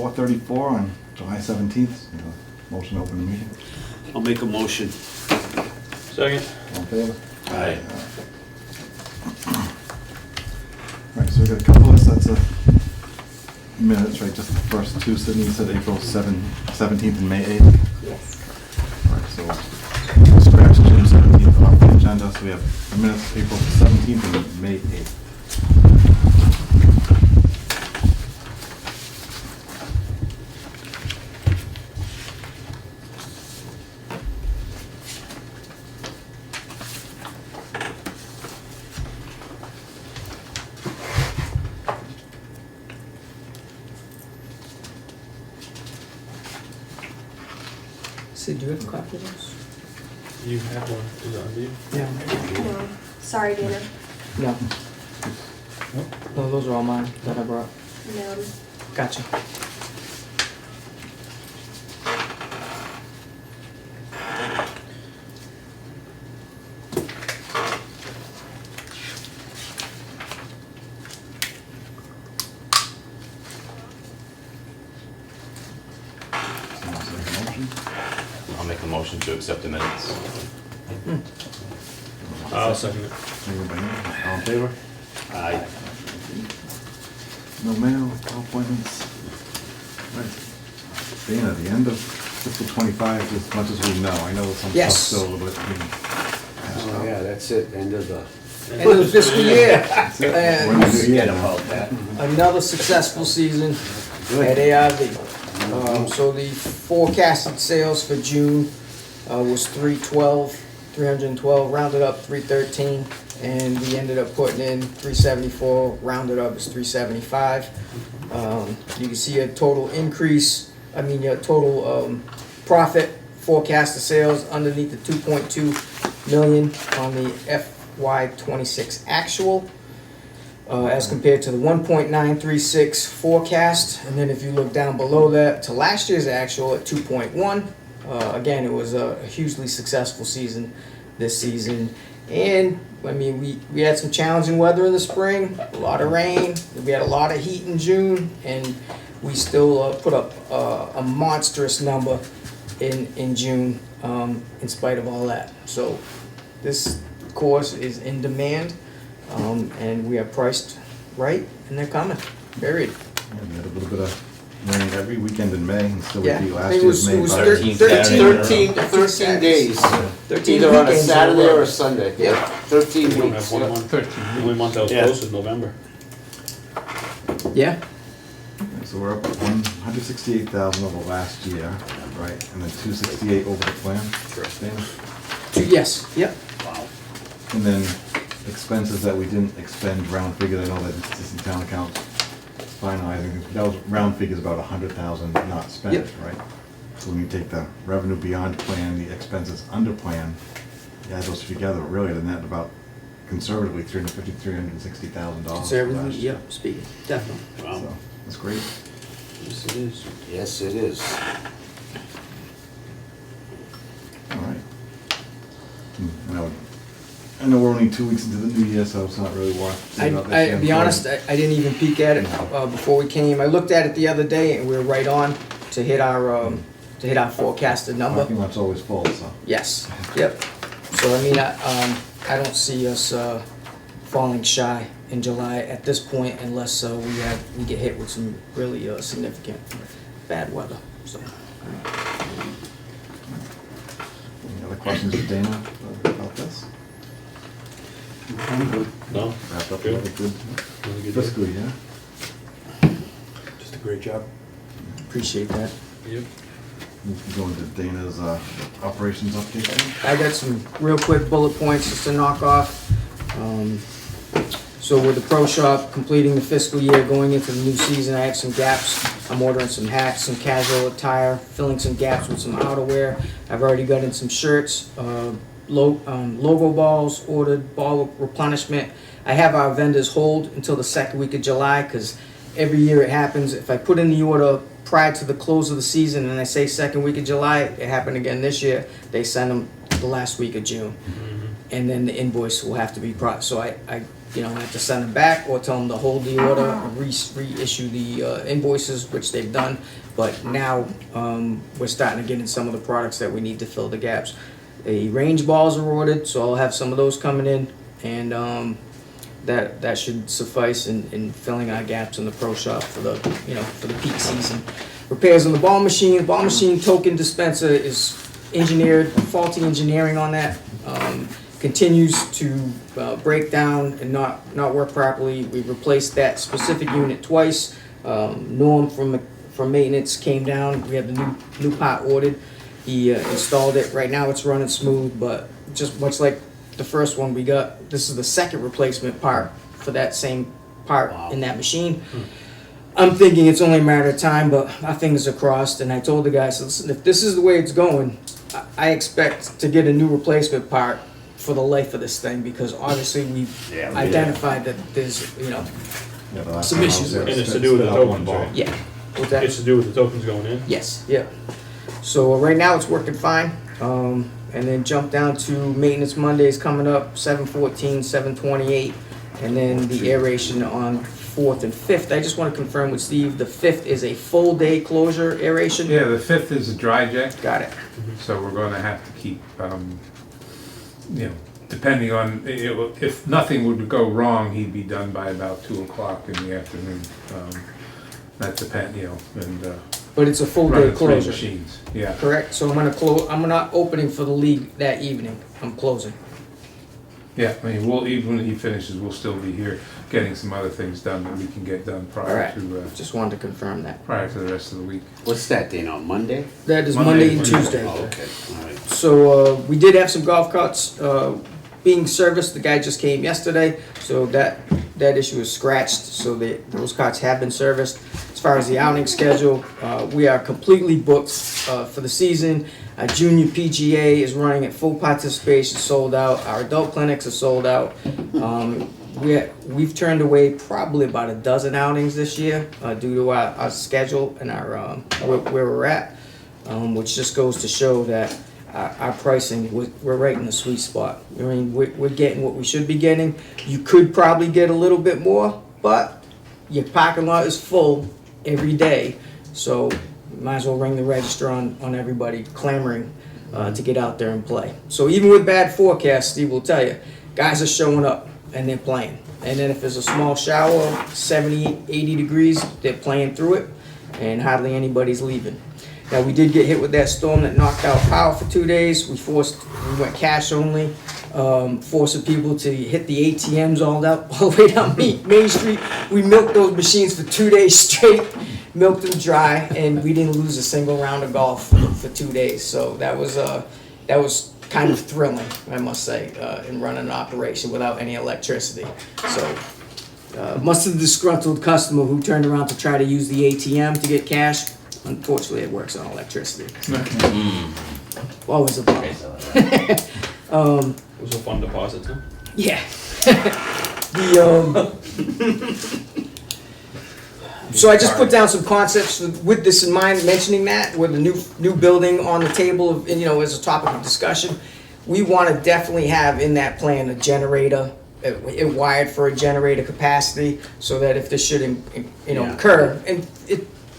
4:34 on July 17th. Motion to open the meeting. I'll make a motion. Second. All in favor? Aye. All right, so we've got a couple of sets of minutes, right? Just the first two. Sydney said April 17th and May 8th. Yes. All right, so we'll scratch June 17th off the agenda. So we have the minutes of April 17th and May 8th. Sid, do you have a copy of those? You have one, is that you? Yeah. No, sorry, Dana. No. No, those are all mine that I brought. No. Gotcha. Someone's make a motion. I'll make a motion to accept the minutes. I'll second it. Second by Ian. All in favor? Aye. No mail, no appointments. Right. Dana, the end of fiscal 25, as much as we know, I know some stuff Yes. still a little bit being passed Oh, out. yeah, that's it, end of the. End of the fiscal year. That's it. And We're in the new year Forget now. about that. another successful season at ARV. So the forecasted sales for June was 312, rounded up 313, and we ended up putting in 374, rounded up is 375. You can see a total increase, your total profit forecasted sales underneath the 2.2 million on the FY26 actual. As compared to the 1.936 forecast, and then if you look down below that to last year's actual at 2.1, again, it was a hugely successful season this season. And we had some challenging weather in the spring, a lot of rain, we had a lot of heat in June, and we still put up a monstrous number in June in spite of all that. So this course is in demand. And we are priced right, and they're coming, period. Yeah, we had a little bit of rain every weekend in May, and still we Yeah, beat I last think year's May it was by 13 13 days. 13 Either on a weekends in Saturday row. or a Sunday. Yeah. 13 We don't weeks. have one yeah. month. The only month that was Yeah. close is November. Yeah, So we're up 168,000 over last year, right? And then 268 over the plan. Sure. Dana? yes, yep. Wow. And then expenses that we didn't expend, round figures, I know that it's in town accounts finalizing, that was round figures about 100,000 not spent, Yep. right? So when you take the revenue beyond plan, the expenses under plan, you add those together, really, the net about conservatively $350,000-$360,000 So everything, last year. yep, speaking, definitely. Wow. So, that's great. Yes, it is. Yes, it is. All right. I know we're only 2 weeks into the new year, so it's not really worth. I be honest, I didn't even peek at it before we came. I looked at it the other day, and we were right on to hit our forecasted number. Parking lot's always full, so. Yes, yep. So I don't see us falling shy in July at this point unless we get hit with some really significant bad weather, so. Any other questions for Dana about this? No? Wrapped up Good. with a good Really good fiscal year. Just a great job. Appreciate that. Yep. We can go into Dana's operations update. I got some real quick bullet points just to knock off. So with the pro shop completing the fiscal year, going into the new season, I have some gaps. I'm ordering some hats, some casual attire, filling some gaps with some outerwear. I've already got in some shirts, logo balls ordered, ball replenishment. I have our vendors hold until the second week of July because every year it happens. If I put in the order prior to the close of the season and I say second week of July, it happened again this year. They send them the last week of June. And then the invoice will have to be so I you know, have to send them back or tell them to hold the order and reissue the invoices, which they've done. But now we're starting to get in some of the products that we need to fill the gaps. The range balls are ordered, so I'll have some of those coming in, and that should suffice in filling our gaps in the pro shop for the, you know, for the peak season. Repairs on the ball machine. The ball machine token dispenser is engineered, faulty engineering on that. Continues to break down and not work properly. We replaced that specific unit twice. Norm from maintenance came down. We have the new part ordered. He installed it. Right now it's running smooth, but just much like the first one we got, this is the second replacement part for that same part in that machine. I'm thinking it's only a matter of time, but my fingers are crossed. And I told the guys, listen, if this is the way it's going, I expect to get a new replacement part for the life of this thing, because obviously we've identified that there's, you know, Yeah, the last Some time I was issues. there, And it's to spit- do with the spit out one tokens, ball. right? yeah. What's that? It's to do with the tokens going in? Yes, yeah. So right now it's working fine. And then jump down to maintenance Mondays coming up, 7/14, 7/28, and then the aeration on 4th and 5th. I just want to confirm with Steve, the 5th is a full day closure aeration? Yeah, the 5th is a dry jet, Got it. so we're gonna have to keep, you know, depending on, if nothing would go wrong, he'd be done by about 2 o'clock in the afternoon. That depend, you know, and, But it's a full day running 3 closure, machines, yeah. correct? So I'm gonna close, I'm not opening for the league that evening. I'm closing. Yeah, I mean, even when he finishes, we'll still be here getting some other things done that we can get done All prior right. to, Just wanted to confirm that. the rest of the week. What's that, Dana, on Monday? That is Monday, Monday and Monday. Tuesday. Oh, okay, all right. So we did have some golf carts being serviced. The guy just came yesterday, so that issue is scratched. So those carts have been serviced. As far as the outing schedule, we are completely booked for the season. Our junior PGA is running at full participation, sold out. Our adult clinics are sold out. We've turned away probably about a dozen outings this year due to our schedule and our where we're at, which just goes to show that our pricing, we're right in the sweet spot. I mean, we're getting what we should be getting. You could probably get a little bit more, but your parking lot is full every day, so you might as well ring the register on everybody clamoring to get out there and play. So even with bad forecasts, Steve will tell you, guys are showing up and they're playing. And then if there's a small shower, 70, 80 degrees, they're playing through it, and hardly anybody's leaving. Now, we did get hit with that storm that knocked out power for 2 days. We went cash only, forcing people to hit the ATMs all the way down Main Street. We milked those machines for 2 days straight, milked them dry, and we didn't lose a single round of golf for 2 days. So that was kind of thrilling, I must say, in running an operation without any electricity. So must have disgruntled customer who turned around to try to use the ATM to get cash. Unfortunately, it works on electricity. Always a bummer. It was a fun deposit too. Yeah. So I just put down some concepts with this in mind, mentioning that with the new building on the table, and, you know, as a topic of discussion. We want to definitely have in that plan a generator, it wired for a generator capacity, so that if this should, occur, and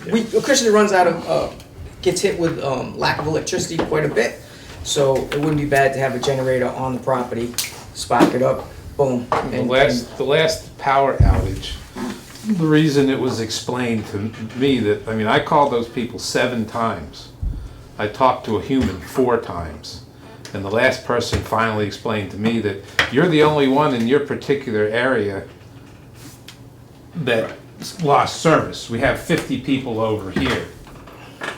Acushnet runs out of, gets hit with lack of electricity quite a bit, so it wouldn't be bad to have a generator on the property, spark it up, boom. The last power outage, the reason it was explained to me that, I mean, I called those people 7 times. I talked to a human 4 times. And the last person finally explained to me that you're the only one in your particular area that lost service. We have 50 people over here.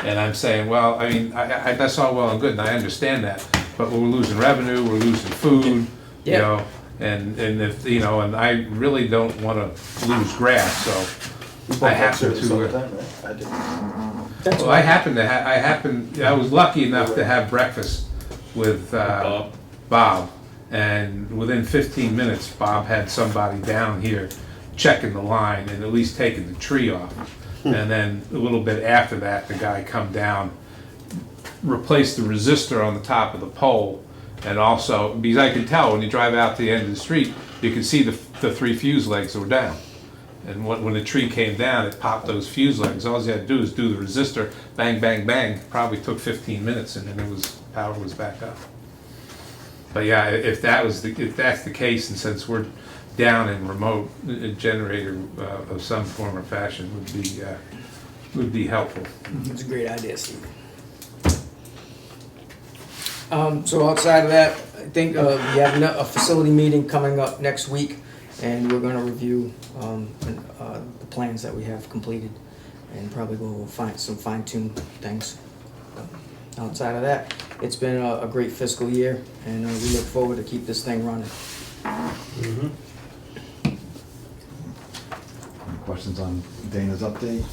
And I'm saying, well, I mean, that's all well and good, and I understand that, but we're losing revenue, we're losing food, you know, and if, you know, and I really don't want to lose grass, so I happen to, I was lucky enough to have breakfast with Bob, and within 15 minutes, Bob had somebody down here checking the line and at least taking the tree off. And then a little bit after that, the guy come down, replaced the resistor on the top of the pole, and also, because I could tell when you drive out to the end of the street, you can see the the 3 fuse legs were down. And when the tree came down, it popped those fuse legs. All you had to do is do the resistor, bang, bang, bang. Probably took 15 minutes, and then power was back up. But yeah, if that's the case, and since we're down in remote, a generator of some form or fashion would be helpful. It's a great idea, Steve. So outside of that, I think we have a facility meeting coming up next week, and we're going to review the plans that we have completed, and probably go find some fine-tuned things. Outside of that, it's been a great fiscal year, and we look forward to keep this thing running. Any questions on Dana's update?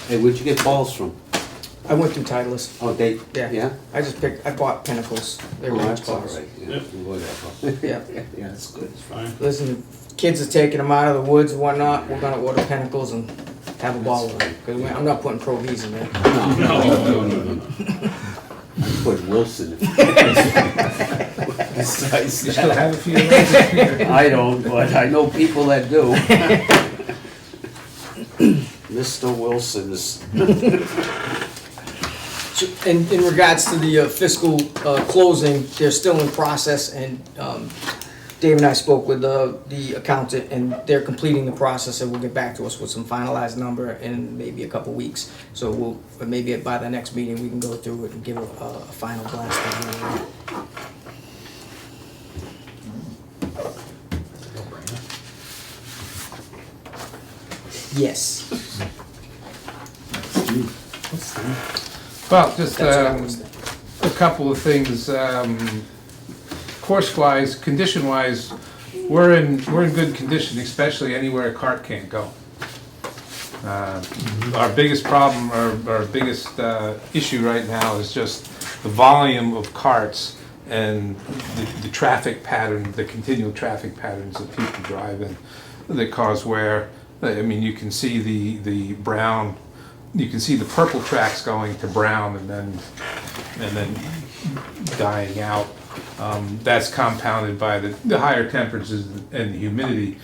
Hey, where'd you get balls from? I went through Titleist. Oh, they, Yeah. yeah? I bought Pinnacles. They're Oh, range that's all balls. right, yeah, whatever. Yeah. Yeah, that's good. It's fine. Listen, if kids are taking them out of the woods and whatnot, we're gonna order Pinnacles and have a ball with them. Cause I'm not putting Pro V's in there. No. I put Wilson. Besides You still that, have a few of those? I don't, but I know people that do. Mr. Wilson's. In regards to the fiscal closing, they're still in process, and Dave and I spoke with the accountant, and they're completing the process, and will get back to us with some finalized number in maybe a couple weeks. So maybe by the next meeting, we can go through it and give a final blast on it. Yes. Well, just That's what I was thinking. a couple of things. Course-wise, condition-wise, we're in good condition, especially anywhere a cart can't go. Our biggest problem, our biggest issue right now is just the volume of carts and the traffic pattern, the continual traffic patterns that people drive in that cause wear. I mean, you can see the brown, you can see the purple tracks going to brown and then dying out. That's compounded by the higher temperatures and the humidity.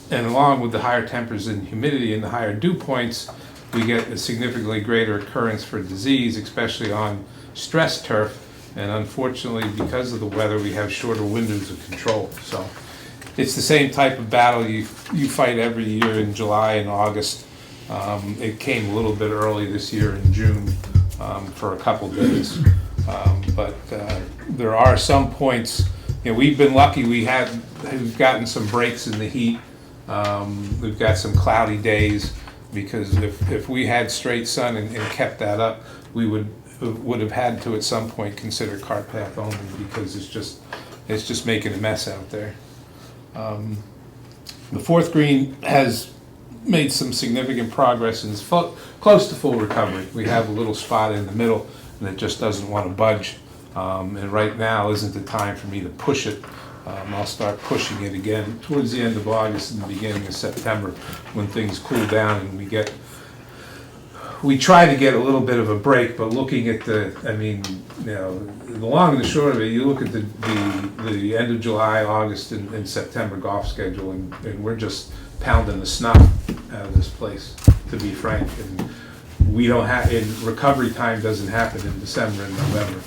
And along with the higher temperatures and humidity and the higher dew points, we get a significantly greater occurrence for disease, especially on stress turf. And unfortunately, because of the weather, we have shorter windows of control. So it's the same type of battle you fight every year in July and August. It came a little bit early this year in June for a couple days. But there are some points, you know, we've been lucky, we've gotten some breaks in the heat. We've got some cloudy days, because if we had straight sun and kept that up, we would have had to at some point consider cart path only, because it's just making a mess out there. The fourth green has made some significant progress and is close to full recovery. We have a little spot in the middle that just doesn't want to budge, and right now isn't the time for me to push it. I'll start pushing it again towards the end of August and the beginning of September, when things cool down and we try to get a little bit of a break. But looking at the long and the short of it, you look at the end of July, August, and September golf schedule, and we're just pounding the snot out of this place, to be frank. And we don't have, in recovery time doesn't happen in December and November.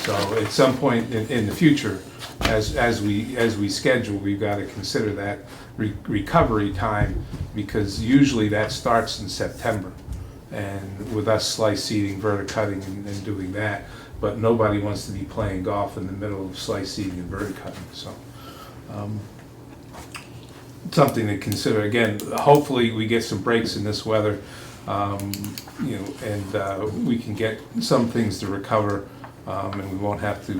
So at some point in the future, as we schedule, we've got to consider that recovery time, because usually that starts in September, and with us slice seeding, verticutting, and doing that, but nobody wants to be playing golf in the middle of slice seeding and verticutting. So something to consider. Again, hopefully we get some breaks in this weather, and we can get some things to recover. And we won't have to,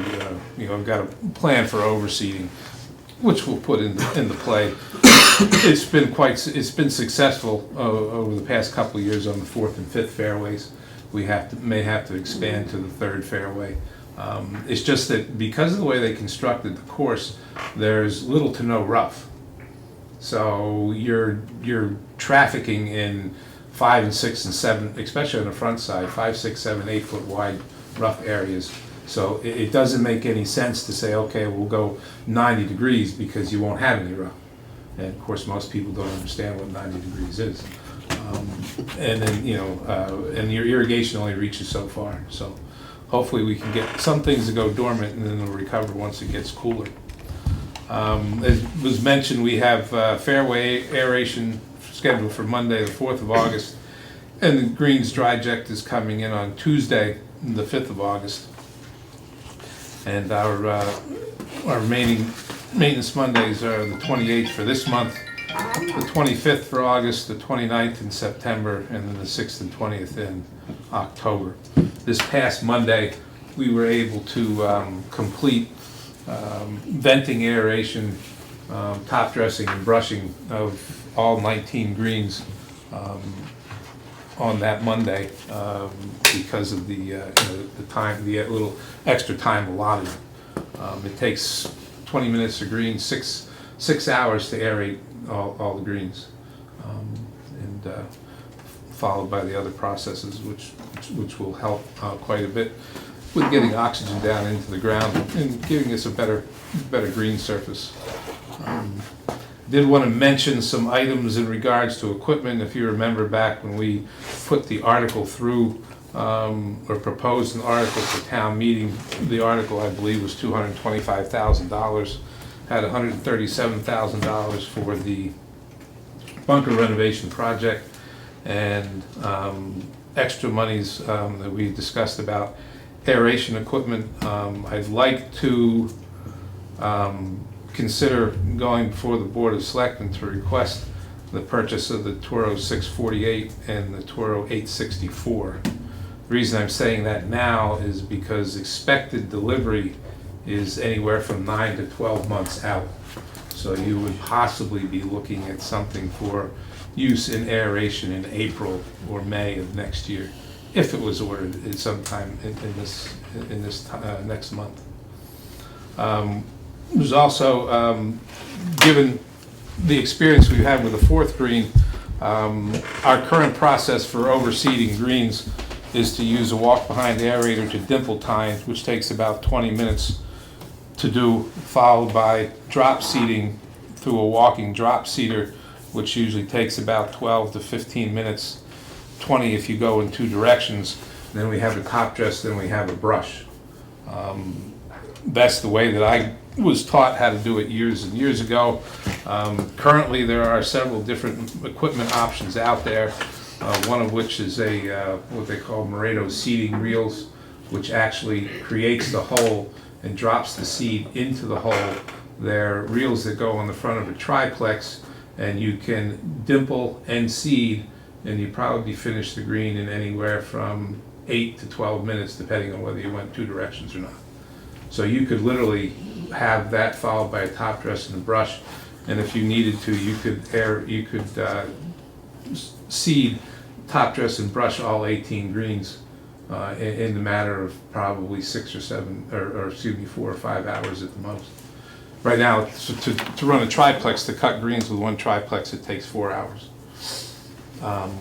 I've got a plan for overseeding, which we'll put into play. It's been successful over the past couple of years on the 4th and 5th fairways. We may have to expand to the 3rd fairway. It's just that because of the way they constructed the course, there's little to no rough. So you're trafficking in 5 and 6 and 7, especially on the front side, 5, 6, 7, 8 foot wide rough areas, So it doesn't make any sense to say, okay, we'll go 90 degrees because you won't have any rough. And of course, most people don't understand what 90 degrees is. And then, and your irrigation only reaches so far. So hopefully we can get some things to go dormant and then they'll recover once it gets cooler. As was mentioned, we have fairway aeration scheduled for Monday, the 4th of August. And the greens dry eject is coming in on Tuesday, the 5th of August. And our remaining maintenance Mondays are the 28th for this month, the 25th for August, the 29th in September, and then the 6th and 20th in October. This past Monday, we were able to complete venting, aeration, top dressing, and brushing of all 19 greens on that Monday because of the time, the little extra time allotted. It takes 20 minutes to green, six hours to aerate all the greens, and followed by the other processes, which will help quite a bit with getting oxygen down into the ground and giving us a better green surface. Did want to mention some items in regards to equipment. If you remember back when we put the article through, or proposed an article for town meeting, the article I believe was $225,000, had $137,000 for the bunker renovation project, and extra monies that we discussed about aeration equipment. I'd like to consider going before the Board of Selectmen to request the purchase of the Toro 648 and the Toro 864. The reason I'm saying that now is because expected delivery is anywhere from 9 to 12 months out. So you would possibly be looking at something for use in aeration in April or May of next year, if it was ordered at sometime in this next month. There's also, given the experience we've had with the fourth green, our current process for overseeding greens is to use a walk-behind aerator to dimple tine, which takes about 20 minutes to do, followed by drop seeding through a walking drop seeder, which usually takes about 12 to 15 minutes, 20 if you go in two directions. Then we have a top dress, then we have a brush. That's the way that I was taught how to do it years and years ago. Currently there are several different equipment options out there, one of which is a what they call Moreto seeding reels, which actually creates the hole and drops the seed into the hole. They're reels that go on the front of a triplex, and you can dimple and seed, and you probably finish the green in anywhere from 8 to 12 minutes, depending on whether you went two directions or not. So you could literally have that followed by a top dress and a brush, and if you needed to, you could seed, top dress, and brush all 18 greens in the matter of probably 6 or 7, or excuse me, 4 or 5 hours at the most. Right now, to run a triplex, to cut greens with one triplex, it takes 4 hours,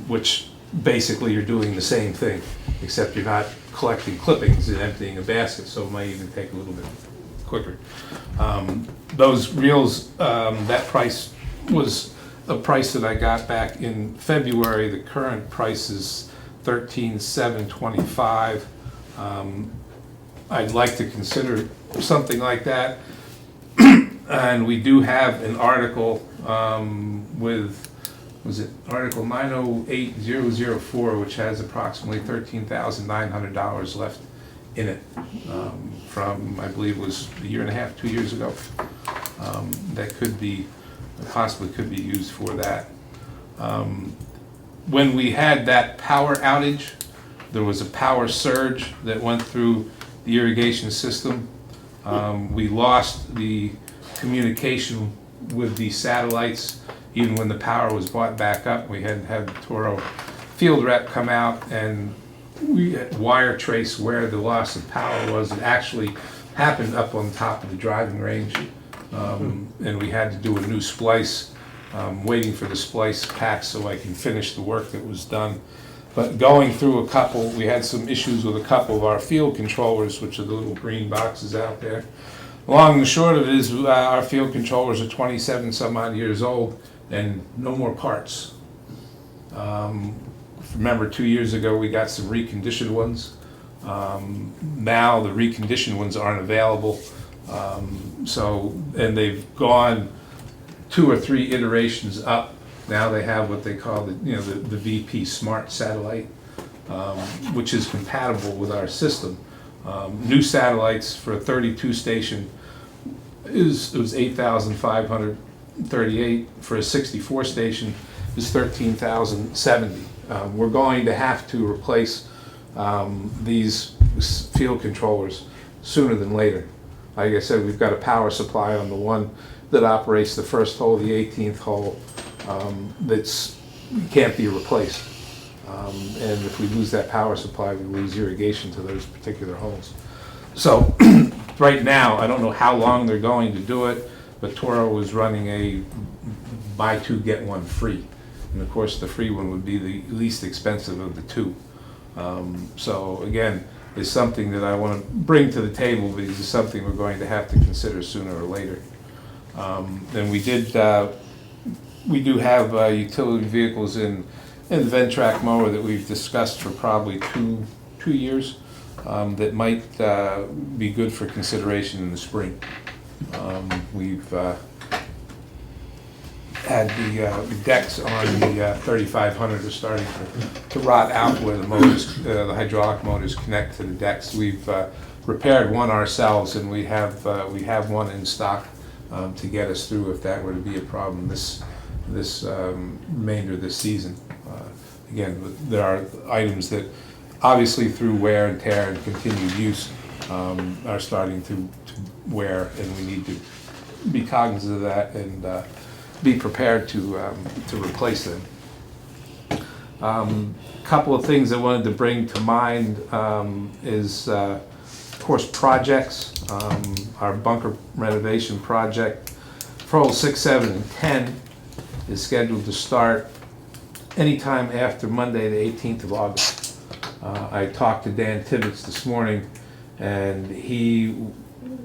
which basically you're doing the same thing, except you're not collecting clippings and emptying a basket, so it might even take a little bit quicker. Those reels, that price was a price that I got back in February. The current price is $13,725. I'd like to consider something like that. And we do have an article with, was it Article 908004, which has approximately $13,900 left in it from, I believe it was a year and a half, 2 years ago. That could be, possibly could be used for that. When we had that power outage, there was a power surge that went through the irrigation system. We lost the communication with the satellites even when the power was brought back up. We had the Toro field rep come out and we had wire trace where the loss of power was. It actually happened up on top of the driving range, and we had to do a new splice, waiting for the splice pack so I can finish the work that was done. But going through a couple, we had some issues with a couple of our field controllers, which are the little green boxes out there. Long and short of it is, our field controllers are 27 some odd years old and no more parts. Remember 2 years ago, we got some reconditioned ones. Now the reconditioned ones aren't available. And they've gone 2 or 3 iterations up. Now they have what they call the VP Smart Satellite, which is compatible with our system. New satellites for a 32 station it was 8,538. For a 64 station is 13,070. We're going to have to replace these field controllers sooner than later. Like I said, we've got a power supply on the one that operates the first hole, the 18th hole, that's can't be replaced. And if we lose that power supply, we lose irrigation to those particular holes. So right now, I don't know how long they're going to do it, but Toro is running a buy two, get one free. And of course, the free one would be the least expensive of the two. So again, it's something that I want to bring to the table because it's something we're going to have to consider sooner or later. And we do have utility vehicles in the Ventrac mower that we've discussed for probably two years that might be good for consideration in the spring. We've had the decks on the 3500 are starting to rot out where the motors, the hydraulic motors connect to the decks. We've repaired one ourselves, and we have one in stock to get us through if that were to be a problem this remainder of this season. Again, there are items that obviously through wear and tear and continued use are starting to wear, and we need to be cognizant of that and be prepared to replace them. Couple of things I wanted to bring to mind is, of course, projects. Our bunker renovation project for holes 6, 7, and 10 is scheduled to start anytime after Monday, the 18th of August. I talked to Dan Tibbetts this morning, and he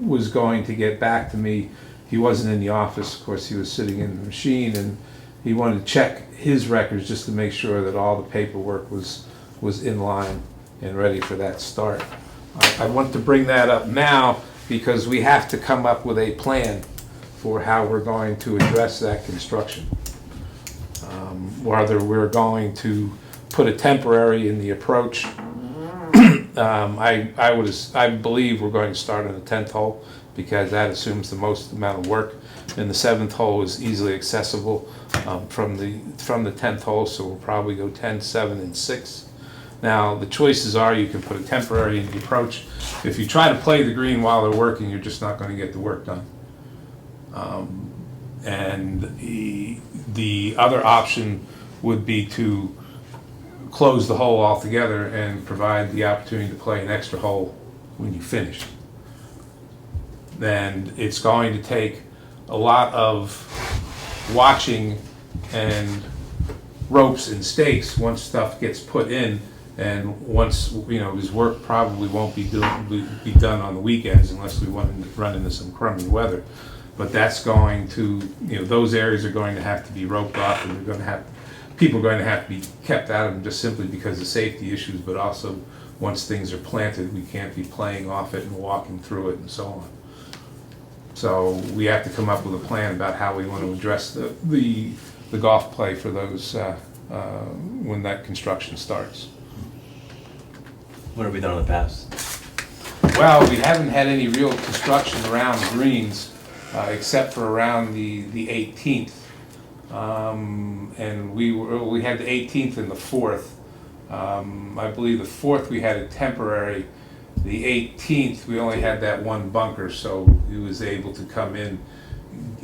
was going to get back to me. He wasn't in the office, of course, he was sitting in the machine, and he wanted to check his records just to make sure that all the paperwork was in line and ready for that start. I want to bring that up now because we have to come up with a plan for how we're going to address that construction. Whether we're going to put a temporary in the approach. I believe we're going to start on the 10th hole because that assumes the most amount of work, and the 7th hole is easily accessible from the 10th hole, so we'll probably go 10, 7, and 6. Now the choices are you can put a temporary in the approach. If you try to play the green while they're working, you're just not going to get the work done. And the other option would be to close the hole altogether and provide the opportunity to play an extra hole when you finish. Then it's going to take a lot of watching and ropes and stakes once stuff gets put in, and once his work probably won't be done on the weekends unless we want to run into some crummy weather. But that's going to, those areas are going to have to be roped off, and people are going to have to be kept out of them just simply because of safety issues, but also once things are planted, we can't be playing off it and walking through it and so on. So we have to come up with a plan about how we want to address the golf play for those when that construction starts. What have we done in the past? Well, we haven't had any real construction around the greens except for around the 18th. And we had the 18th and the 4th. I believe the 4th we had a temporary. The 18th we only had that one bunker, so he was able to come in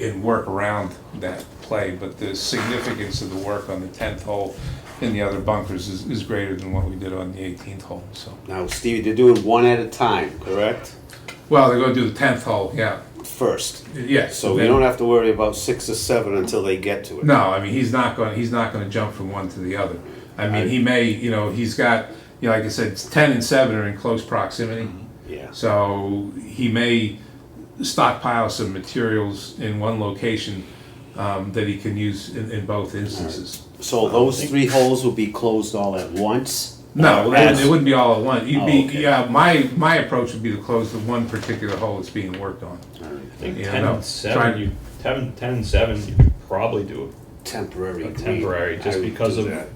and work around that play. But the significance of the work on the 10th hole in the other bunkers is greater than what we did on the 18th hole. So Now, Stevie, they're doing one at a time, correct? well, they're going to do the 10th hole, yeah. First. Yes. So we don't have to worry about 6 or 7 until they get to it. No, I mean he's not going to jump from one to the other. I mean, he may, he's got, like I said, 10 and 7 are in close proximity. Yeah. So he may stockpile some materials in one location that he can use in both instances. So those 3 holes will be closed all at once? No, it wouldn't be all at once. You'd be, okay. yeah, my approach would be to close the one particular hole that's being worked on. All right. I think Yeah, 10 no, and 7, try- you 10 and 7, you could probably do Temporary. a temporary, I just would because do of that.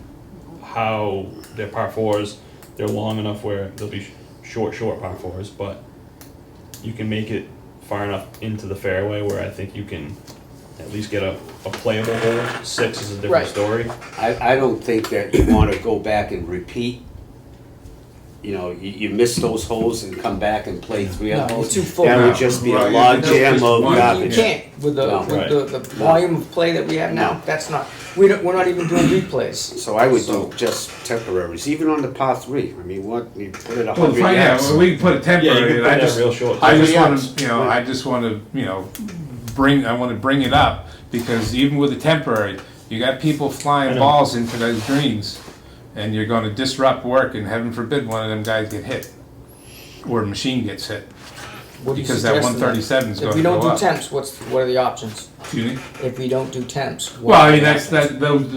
how they're par 4s. They're long enough where they'll be short par 4s, but you can make it far enough into the fairway where I think you can at least get a playable hole. 6 is a different Right. story. I don't think that you want to go back and repeat. You miss those holes and come back and play 3 No, other you're holes. too full. That No. would just be a Right, log it's jam just of one. You garbage. can't, with the, No. the volume of play that we have now, that's not, we're not even doing replays. So I would do just temporaries, even on the par 3. I mean, what, you put it 100 Well, fine, yeah, yards. well, we can put a Yeah, you temporary, could and put I that just, real short. I just 100 want yards. to, I just want to, I want to bring it up, because even with a temporary, you got people I flying know. balls into those greens, and you're going to disrupt work, and heaven forbid one of them guys get hit, or a machine gets hit, What do you because that suggest then? 137 is If going we to don't go do up. temps, what are the options? Excuse me? If we don't do temps? what Well, I mean, happens?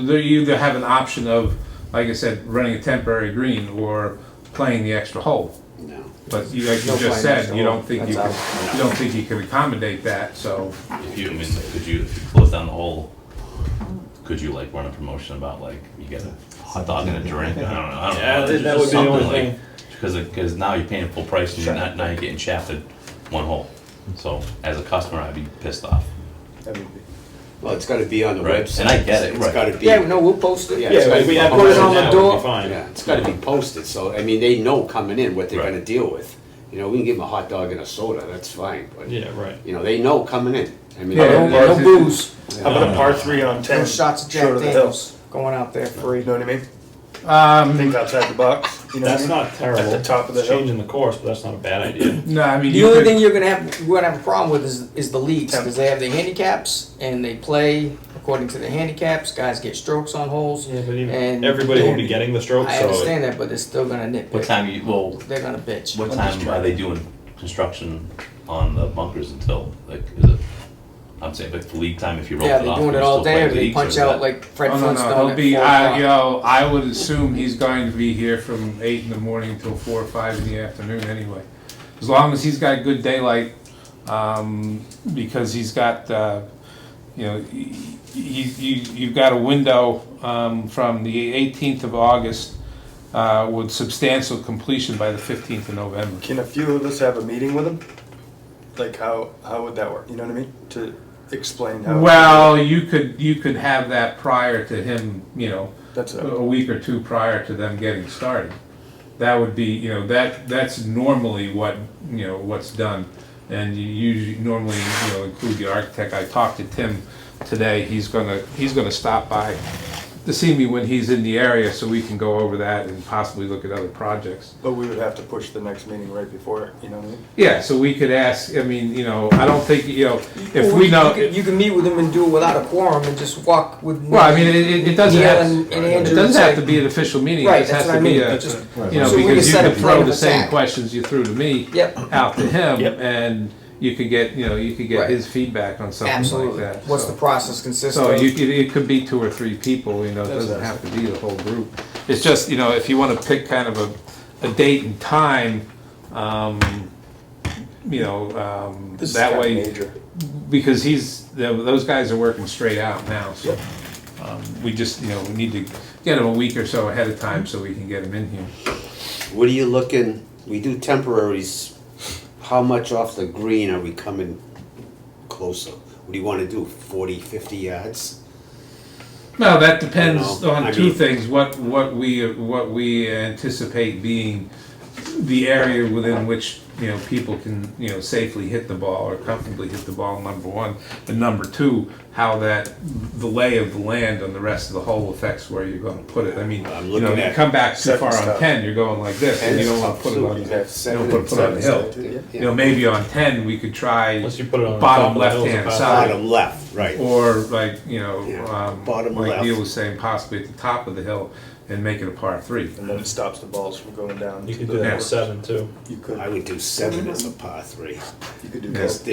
you either have an option of, like I said, running a temporary green, or playing the extra hole. No. But you, like you No just playing said, extra you hole. don't think That's you out. can, you don't think you can accommodate that, so. If you close down the hole, could you like run a promotion about like, you get a hot dog and a drink? I don't know. Yeah, Just that would be the only something like- thing. Because now you're paying full price and now you're getting shafted one hole. So as a customer, I'd be pissed off. Well, it's gotta be on the Right, website. and I get it, It's right. gotta be. Yeah, no, we'll post it. Yeah, it's Yeah, gotta if we be have Put it on the now, door. it'd be fine. Yeah, it's gotta be posted, so, I mean, they know coming in what they're Right. gonna deal with. We can give them a hot dog and a soda, that's fine, but, Yeah, right. they know coming in. I mean, Yeah, No booze, How about a par 3 on 10? no shots of Jack Short of the Daniels going out there free. You know what I mean? Think Um, outside the box. You know That's what I mean? not terrible. At the top of the It's hill. changing the course, but that's not a bad idea. no, I mean, The you only could, thing we're gonna have a problem with is the leagues, because they have the handicaps, and they play according to the handicaps, guys get strokes on holes. Yeah, but even And everybody will be getting the stroke, I so understand that, but they're still gonna nitpick. What time They're gonna bitch. what time are they doing construction on the bunkers until, like, is it, I'm saying, like, for league time, if you roll it Yeah, off? they're doing you it all still play day, or they leagues, or punch is out that- like Fred oh, no, Flintstone he'll at be, 4 o'clock. I would assume he's going to be here from 8 in the morning until 4 or 5 in the afternoon anyway. As long as he's got good daylight, because he's got, you've got a window from the 18th of August with substantial completion by the 15th of November. Can a few of us have a meeting with him? Like how would that work? You know what I mean? To explain how. Well, you could have that prior to him, That's a it. week or two prior to them getting started. That would be, that's normally what's done. And you usually normally, include the architect. I talked to Tim today. He's gonna stop by to see me when he's in the area, so we can go over that and possibly look at other projects. But we would have to push the next meeting right before it. You know what I mean? Yeah, so we could ask, I don't think, if Or we know. you can meet with them and do it without a quorum and just walk with. Well, I mean, it doesn't Neil have, and it Andrew doesn't and have say- to be an official meeting, it Right, just has that's what to I be mean. a, Just- you know, So we because you can set a could plan throw of the same attack. questions you threw to me Yep. out to him, Yep. and you could get, Right. his feedback on something like Absolutely. that. What's so. the process consist So of? it could be 2 or 3 people, it That's doesn't awesome. have to be the whole group. It's just, if you wanna pick kind of a date and time, This is that kinda way, major. because those guys are working straight out now, so. Yep. We just, we need to get them a week or so ahead of time so we can get them in here. what are you looking, we do temporaries, how much off the green are we coming closer? What do you wanna do, 40, 50 yards? Well, that depends I on two mean- things, what we anticipate being the area within which, people can, safely hit the ball or comfortably hit the ball, number one. And number two, how the lay of the land on the rest of the hole affects where you're gonna put it. I mean, I'm you know, looking you at come back too far seven on stuff. 10, you're going like this, and you don't wanna put it on, You you have don't seven wanna put it on the hill. Yeah. You know, maybe on 10, we could try Unless you put it on the bottom top of the hills left-hand of side. Bottom left, right. Or like, you know, Yeah, bottom like left. Neil was saying, possibly at the top of the hill and make it a par 3. And then it stops the balls from going down. You to could the do that Yeah. with 7 too. You could. I would do 7 as a par 3. You could do Yes. both.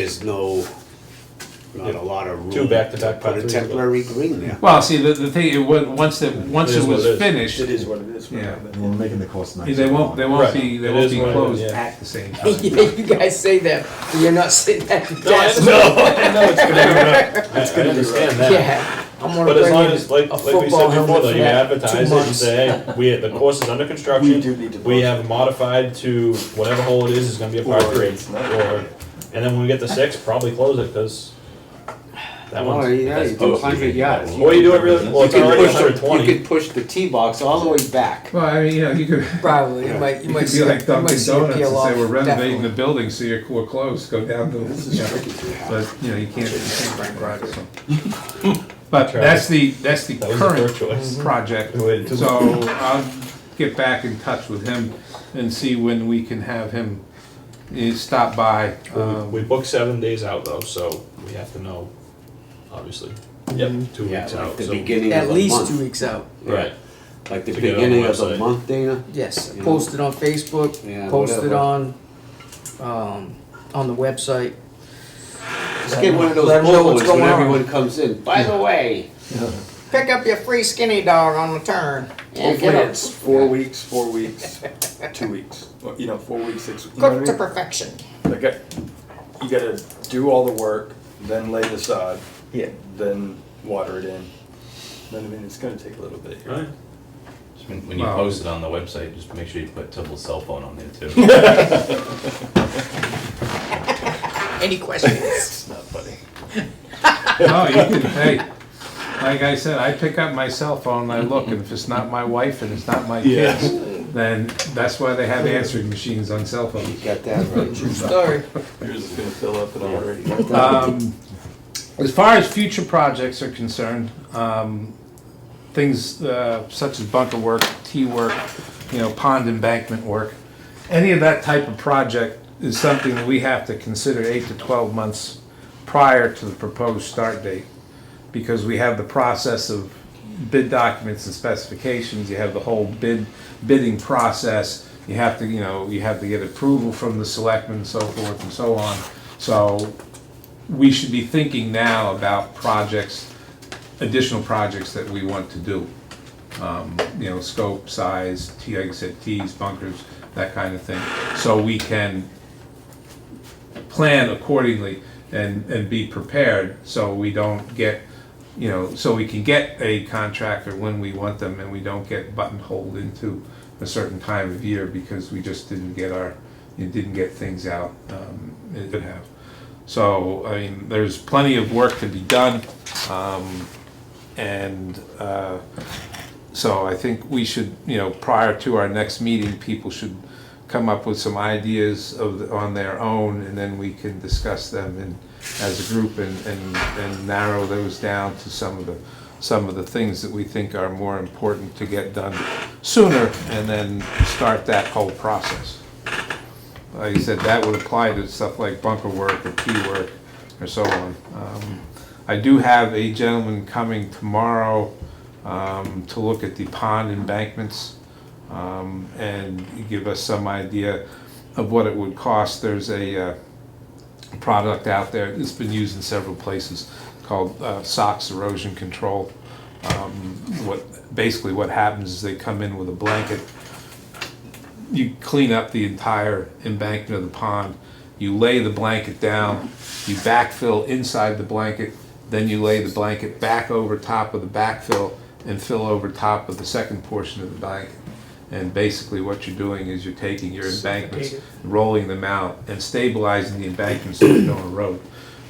There's not a lot of room. Two back-to-back par Put a threes, temporary green there. Well, see, the thing, once it is was what it is. finished, It is what it is. Yeah. And we're making the course nice. they won't Right. be, It is what it is, closed yeah. at the same time. Yeah, you guys say that, but you're not sitting at the No, I desk. I understand that. Yeah, I'm gonna But as bring long in as, like a we said football before, helmet though, for you that advertise 2 it and months. say, hey, the course is under construction. We do need to We vote. have modified to whatever hole it is gonna be a par Or 3. it's not. Or, and then when we get to 6, probably close it, cause that Oh, one's. yeah, that's you do supposed to be 100 yards. Or you do it really, well, it's You could already push the- 120. You could push the tee box all the way back. Well, I mean, you know, you could, Probably, you Yeah. might you see, could be you like Dunkin' might see it Donuts and peel say, off. we're renovating definitely. the building, so we're closed, go down to, you know. Yeah. But, you know, you can't rank project, so. But Try that's the That was the current first choice. project. We waited too So I'll get back in touch with him and see when we can have him stop by. We booked 7 days out though, so we have to know, obviously. Yep, 2 Yeah, weeks like out, the so. beginning of At the least month. 2 weeks out. Right. Like the To get it on beginning the of the website. month, Dana? Yes, Yeah. posted on Facebook, Yeah, posted whatever. on the website. Just get one of those Let 'em know what's billboards when going on. everyone comes in. By the way. Pick up your free skinny dog on the turn. Yeah, Hopefully get it's 4 weeks, 4 weeks, 2 weeks. Or, 4 weeks, 6 weeks. You know cooked what to I mean? perfection. Like, you gotta do all the work, then lay the sod, Yeah. then water it in. Then, I mean, it's gonna take a little bit here. Right. Just when you Wow. post it on the website, just make sure you put Tibble's cell phone on there too. Any questions? It's not funny. No, you can, hey, like I said, I pick up my cell phone and I look, and if it's not my wife and it's not my kids, then that's why they have answering machines on cell phones. Got that right. True story. Yours is gonna fill up and already. As far as future projects are concerned, things such as bunker work, tee work, pond embankment work, any of that type of project is something that we have to consider 8 to 12 months prior to the proposed start date, because we have the process of bid documents and specifications, you have the whole bidding process, you have to get approval from the selectmen and so forth and so on. So we should be thinking now about projects, additional projects that we want to do. Scope, size, like I said, tees, bunkers, that kind of thing. So we can plan accordingly and be prepared, so we don't get, so we can get a contractor when we want them and we don't get buttonholed into a certain time of year because we just didn't get things out it could have. So, I mean, there's plenty of work to be done, so I think we should, prior to our next meeting, people should come up with some ideas on their own, and then we can discuss them as a group and narrow those down to some of the things that we think are more important to get done sooner, and then start that whole process. Like I said, that would apply to stuff like bunker work or tee work or so on. I do have a gentleman coming tomorrow to look at the pond embankments and give us some idea of what it would cost. There's a product out there that's been used in several places called SOX erosion control. What happens is they come in with a blanket. You clean up the entire embankment of the pond, you lay the blanket down, you backfill inside the blanket, then you lay the blanket back over top of the backfill and fill over top of the second portion of the blanket. And basically what you're doing is you're taking your embankments, rolling them out, and stabilizing the embankments so they don't erode.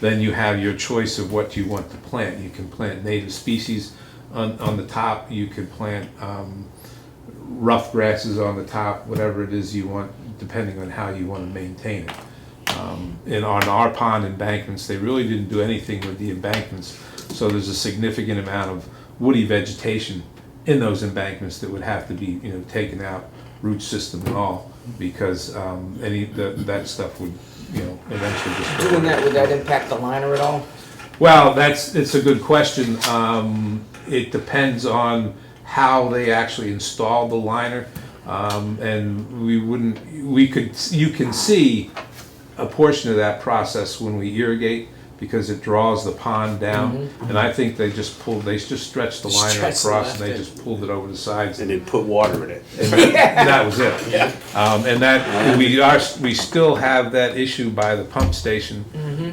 Then you have your choice of what you want to plant. You can plant native species on the top, you could plant rough grasses on the top, whatever it is you want, depending on how you want to maintain it. And on our pond embankments, they really didn't do anything with the embankments So there's a significant amount of woody vegetation in those embankments that would have to be, taken out, root system and all, because that stuff would, eventually just. Doing that, would that impact the liner at all? Well, it's a good question. It depends on how they actually install the liner. And you can see a portion of that process when we irrigate, because it draws the pond down. And I think they just stretched the liner Stretched the across and they left just pulled it over the sides. And then put water in it. And that was it. And that we still have that issue by the pump station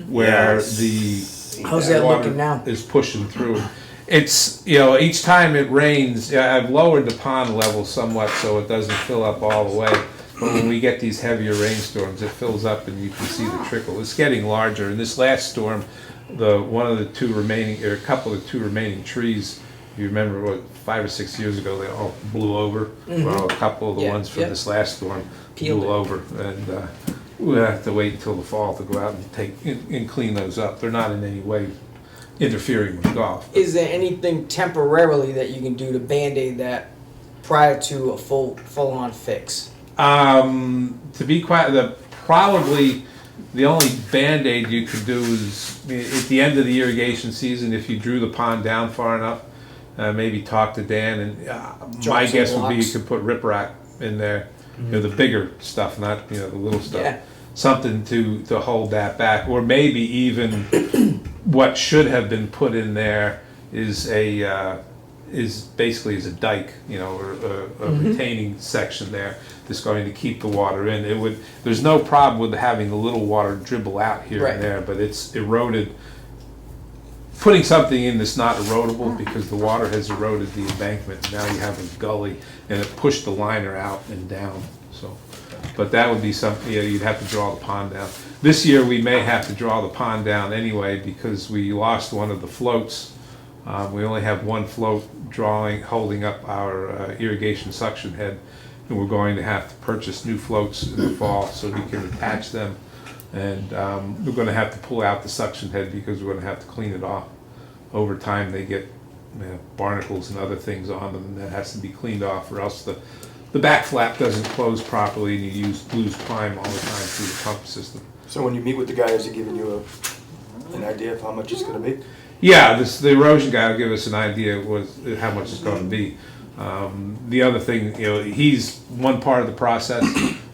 where the How's that water looking now? is pushing through. It's, each time it rains, I've lowered the pond level somewhat so it doesn't fill up all the way. But when we get these heavier rainstorms, it fills up and you can see the trickle. It's getting larger. In this last storm, a couple of the two remaining trees, you remember 5 or 6 years ago, they all blew over. Well, a couple of the ones from this last storm blew over. And we'll have to wait until the fall to go out and clean those up. They're not in any way interfering with golf. Is there anything temporarily that you can do to Band-Aid that prior to a full-on fix? To be quiet, probably the only Band-Aid you could do is at the end of the irrigation season, if you drew the pond down far enough, maybe talk to Dan, and my guess would be you could put riprap in there, the bigger stuff, not the little stuff. Something to hold that back, or maybe even what should have been put in there is basically a dike, or a retaining section there that's going to keep the water in. There's no problem with having the little water dribble out here and there, but it's eroded. Putting something in that's not erodible, because the water has eroded the embankment. Now you have a gully, and it pushed the liner out and down. So, but that would be something, you'd have to draw the pond down. This year we may have to draw the pond down anyway, because we lost one of the floats. We only have one float holding up our irrigation suction head, and we're going to have to purchase new floats in the fall so we can attach them. And we're going to have to pull out the suction head because we're going to have to clean it off. Over time they get barnacles and other things on them, and that has to be cleaned off, or else the back flap doesn't close properly and you lose prime all the time through the pump system. So when you meet with the guy, is he giving you an idea of how much it's going to be? Yeah, the erosion guy will give us an idea of how much it's going to be. The other thing, he's one part of the process.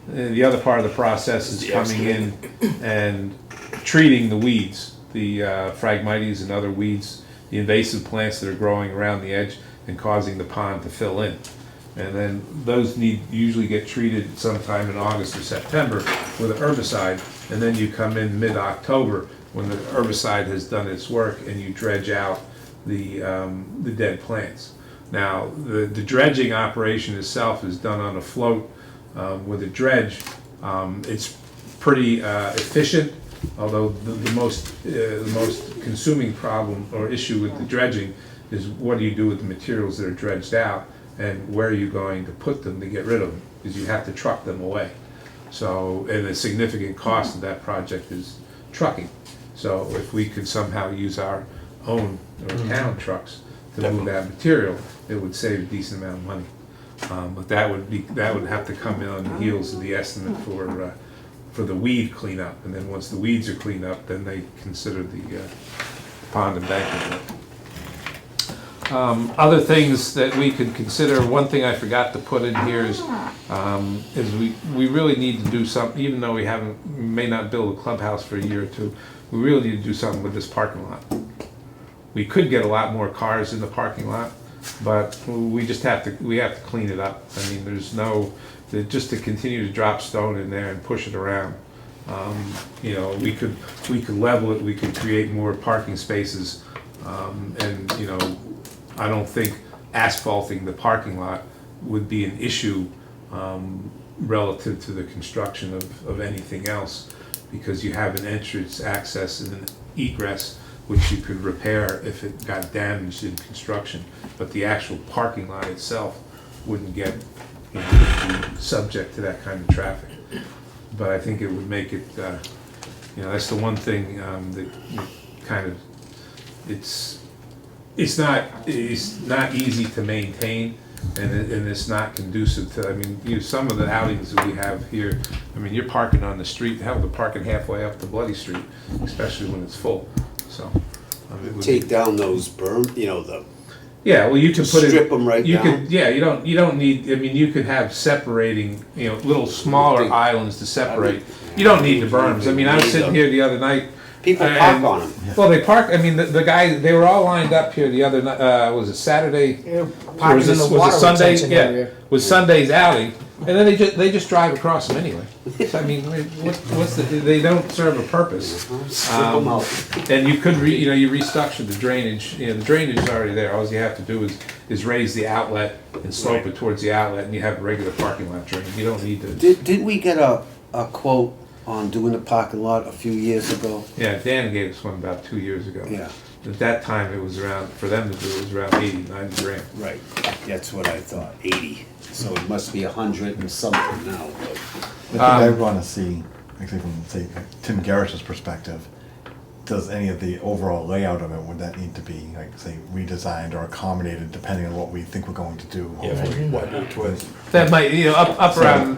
The other part of the process is coming in and treating the weeds, the Phragmites and other weeds, the invasive plants that are growing around the edge and causing the pond to fill in. And then those usually get treated sometime in August or September with an herbicide, and then you come in mid-October when the herbicide has done its work and you dredge out the dead plants. Now, the dredging operation itself is done on a float with a dredge. It's pretty efficient, although the most consuming problem or issue with the dredging is what do you do with the materials that are dredged out, and where are you going to put them to get rid of them, because you have to truck them away. So, and a significant cost of that project is trucking. So if we could somehow use our own or town trucks to move that material, it would save a decent amount of money. But that would have to come in on the heels of the estimate for the weed cleanup, and then once the weeds are cleaned up, then they consider the pond embankment. Other things that we could consider, one thing I forgot to put in here is we really need to do something, even though we may not build a clubhouse for a year or two, we really need to do something with this parking lot. We could get a lot more cars in the parking lot, but we have to clean it up. I mean, just to continue to drop stone in there and push it around. We could level it, we could create more parking spaces, and I don't think asphalting the parking lot would be an issue relative to the construction of anything else, because you have an entrance, access, and an egress which you could repair if it got damaged in construction. But the actual parking lot itself wouldn't get be subject to that kind of traffic. But I think it would make it, that's the one thing that kind of, it's not easy to maintain, and it's not conducive to, I mean, some of the outings that we have here, I mean, you're parking on the street, hell, they're parking halfway up the bloody street, especially when it's full, so. It would Take be- down those berm, you know, the, Yeah, well, you can put it. strip 'em right you down? Could, yeah, you don't need, I mean, you could have separating, little smaller islands to separate. You don't need the berms. I mean, I was sitting here the other night. people and- park on them. Well, they park, I mean, the guy, they were all lined up here the other night, was it Saturday? Yeah, Or parking was in it, the was it water Sunday? retention Yeah, area. was Sunday's outing, and then they just drive across them anyway. So, I mean, what's they don't serve a purpose. Strip 'em out. And you could you restructure the drainage, the drainage is already there, all you have to do is raise the outlet and slope it towards the outlet, and you have a regular parking lot drain, you don't need to. Didn't we get a quote on doing the parking lot a few years ago? Yeah, Dan gave us one about 2 years ago. Yeah. At that time, it was around, for them to do, it was around 80, 90 grand. Right, that's what I thought, 80. So it must be 100 and something now, but. I think I want to see, actually from, say, Tim Garrish's perspective, does any of the overall layout of it, would that need to be, like, say, redesigned or accommodated depending on what we think we're going to do? hopefully? That might, up around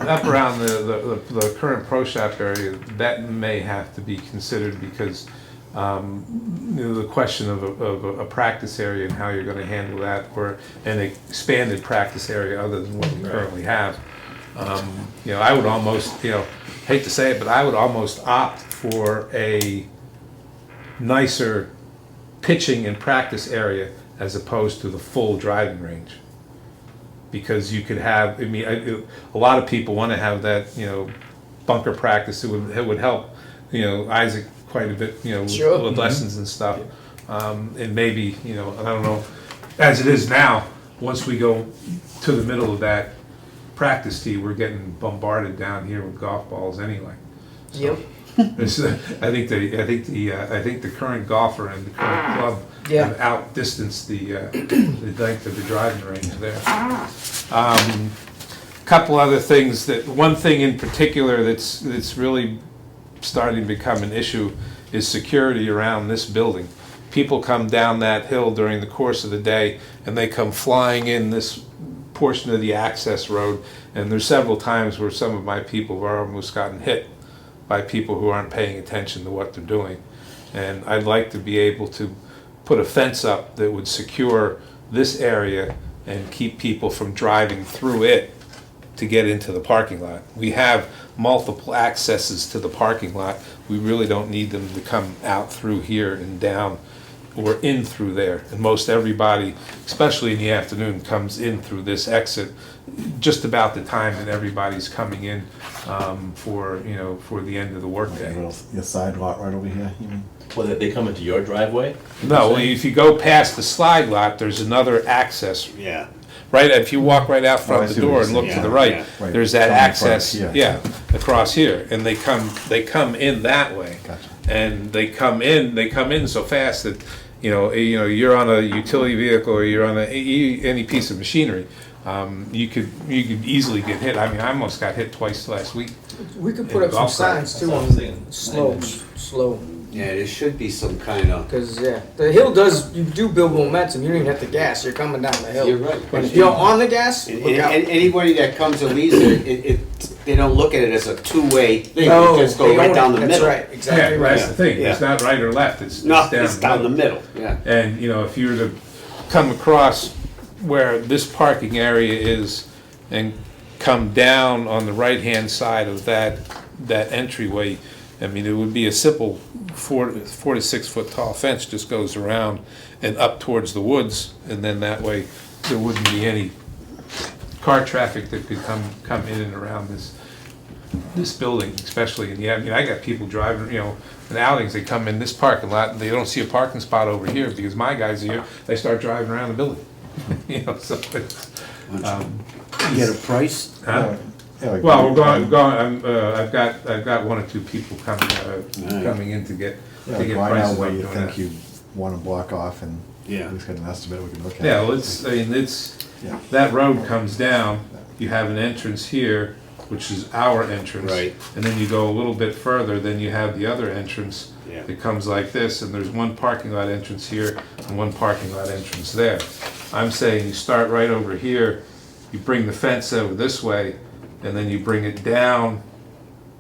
the current pro shop area, that may have to be considered because, the question of a practice area and how you're gonna handle that, or an expanded practice area other than what we currently have. I would almost, hate to say it, but I would almost opt for a nicer pitching and practice area as opposed to the full driving range. Because you could have, I mean, a lot of people want to have that, bunker practice. It would help, Isaac quite a bit, Sure. with lessons and stuff. And maybe, I don't know, as it is now, once we go to the middle of that practice tee, we're getting bombarded down here with golf balls anyway. Yep. I think the current golfer and the current club Yeah. have outdistanced the length of the driving range there. Couple other things one thing in particular that's really starting to become an issue is security around this building. People come down that hill during the course of the day and they come flying in this portion of the access road, and there's several times where some of my people have almost gotten hit by people who aren't paying attention to what they're doing. And I'd like to be able to put a fence up that would secure this area and keep people from driving through it to get into the parking lot. We have multiple accesses to the parking lot. We really don't need them to come out through here and down or in through there. And most everybody, especially in the afternoon, comes in through this exit just about the time that everybody's coming in for the end of the workday. Your side lot right over here, you mean? Well, they come into your driveway? No, well, if you go past the slide lot, there's another access. Yeah. Right, if you walk right out Oh, I front the see what door you're and look saying. to the Yeah, right, yeah. Right. there's that Coming across access, here. yeah, across here, and they come in that way. Gotcha. And they come in so fast that, you're on a utility vehicle or you're on any piece of machinery, you could easily get hit. I mean, I almost got hit twice last week. We could In put up some golf cart. signs too That's what on I'm saying. slow. Yeah, there should be some kind of. Because, the hill you do build momentum. You don't even have to gas. You're coming down the hill. You're right. And if you're on the gas, And, look out. and anybody that comes and leaves they don't look at it as a two-way thing. No, They just go they right own down it. the That's middle. right. Exactly Yeah, right. that's the thing, it's Yeah. not right or left, it's No, down it's down the middle. Yeah. And, if you were to come across where this parking area is and come down on the right-hand side of that entryway, I mean, it would be a simple 4 to 6 foot tall fence, just goes around and up towards the woods, and then that way there wouldn't be any car traffic that could come in and around this building, especially I got people driving, in outings, they come in this parking lot and they don't see a parking spot over here because my guys are here, they start driving around the building. So it's, You get a price? huh? Yeah, like- Well, we're going, I've got 1 or 2 people coming in to get Yeah, like right now, prices where on you doing think that. you want to block off and Yeah. at least get an estimate we can look at. Yeah, well, it's, Yeah. that road comes down, you have an entrance here, which is our entrance. Right. And then you go a little bit further, then you have the other entrance, Yeah. It comes like this, and there's one parking lot entrance here and one parking lot entrance there. I'm saying you start right over here, you bring the fence over this way, and then you bring it down,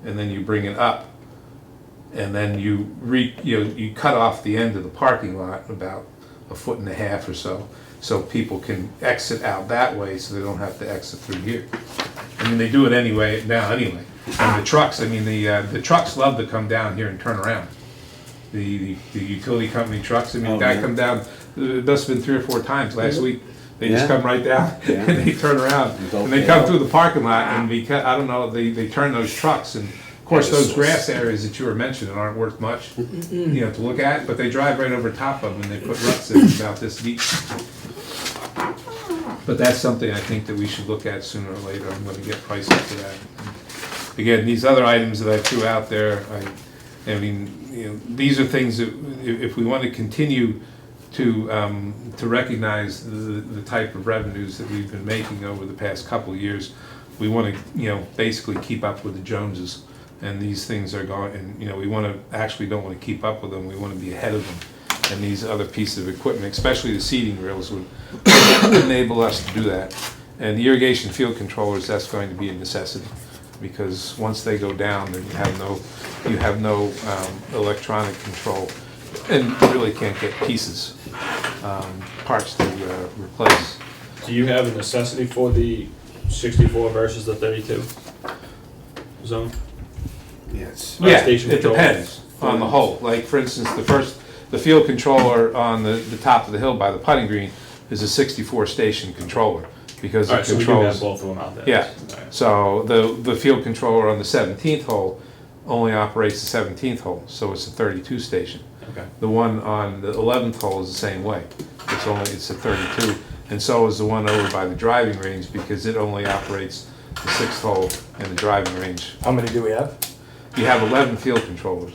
and then you bring it up. And then you cut off the end of the parking lot about 1.5 feet or so people can exit out that way, so they don't have to exit through here. I mean, they do it anyway now anyway. And the trucks, I mean, the trucks love to come down here and turn around. The utility company trucks, I mean, guy come down, it must have been 3 or 4 times last week. They just Yeah. come right down Yeah. and they turn around and they come through the parking lot, and because, I don't know, they turn those trucks, and of course those grass areas that you were mentioning aren't worth much, to look at, but they drive right over top of them and they put ruts in about this deep. But that's something I think that we should look at sooner or later. I'm gonna get prices for that. Again, these other items that I threw out there, I mean, these are things that if we want to continue to recognize the type of revenues that we've been making over the past couple of years, we want to, basically keep up with the Joneses. And these things are going, and, we want to, actually don't want to keep up with them, we want to be ahead of them. And these other pieces of equipment, especially the seeding reels, would enable us to do that. And the irrigation field controllers, that's going to be a necessity, because once they go down, then you have no electronic control, and you really can't get pieces, parts to replace. Do you have a necessity for the 64 versus the 32 zone? Yes. Fire Yeah, station it control. depends on the whole. Like, for instance, the field controller on the top of the hill by the putting green is a 64 station controller, because it Alright, so we do have controls. both of them out there. Yeah, Alright. so the field controller on the 17th hole only operates the 17th hole, so it's a 32 station. Okay. The one on the 11th hole is the same way. It's a 32, and so is the one over by the driving range, because it only operates the 6th hole in the driving range. How many do we have? You have 11 field controllers.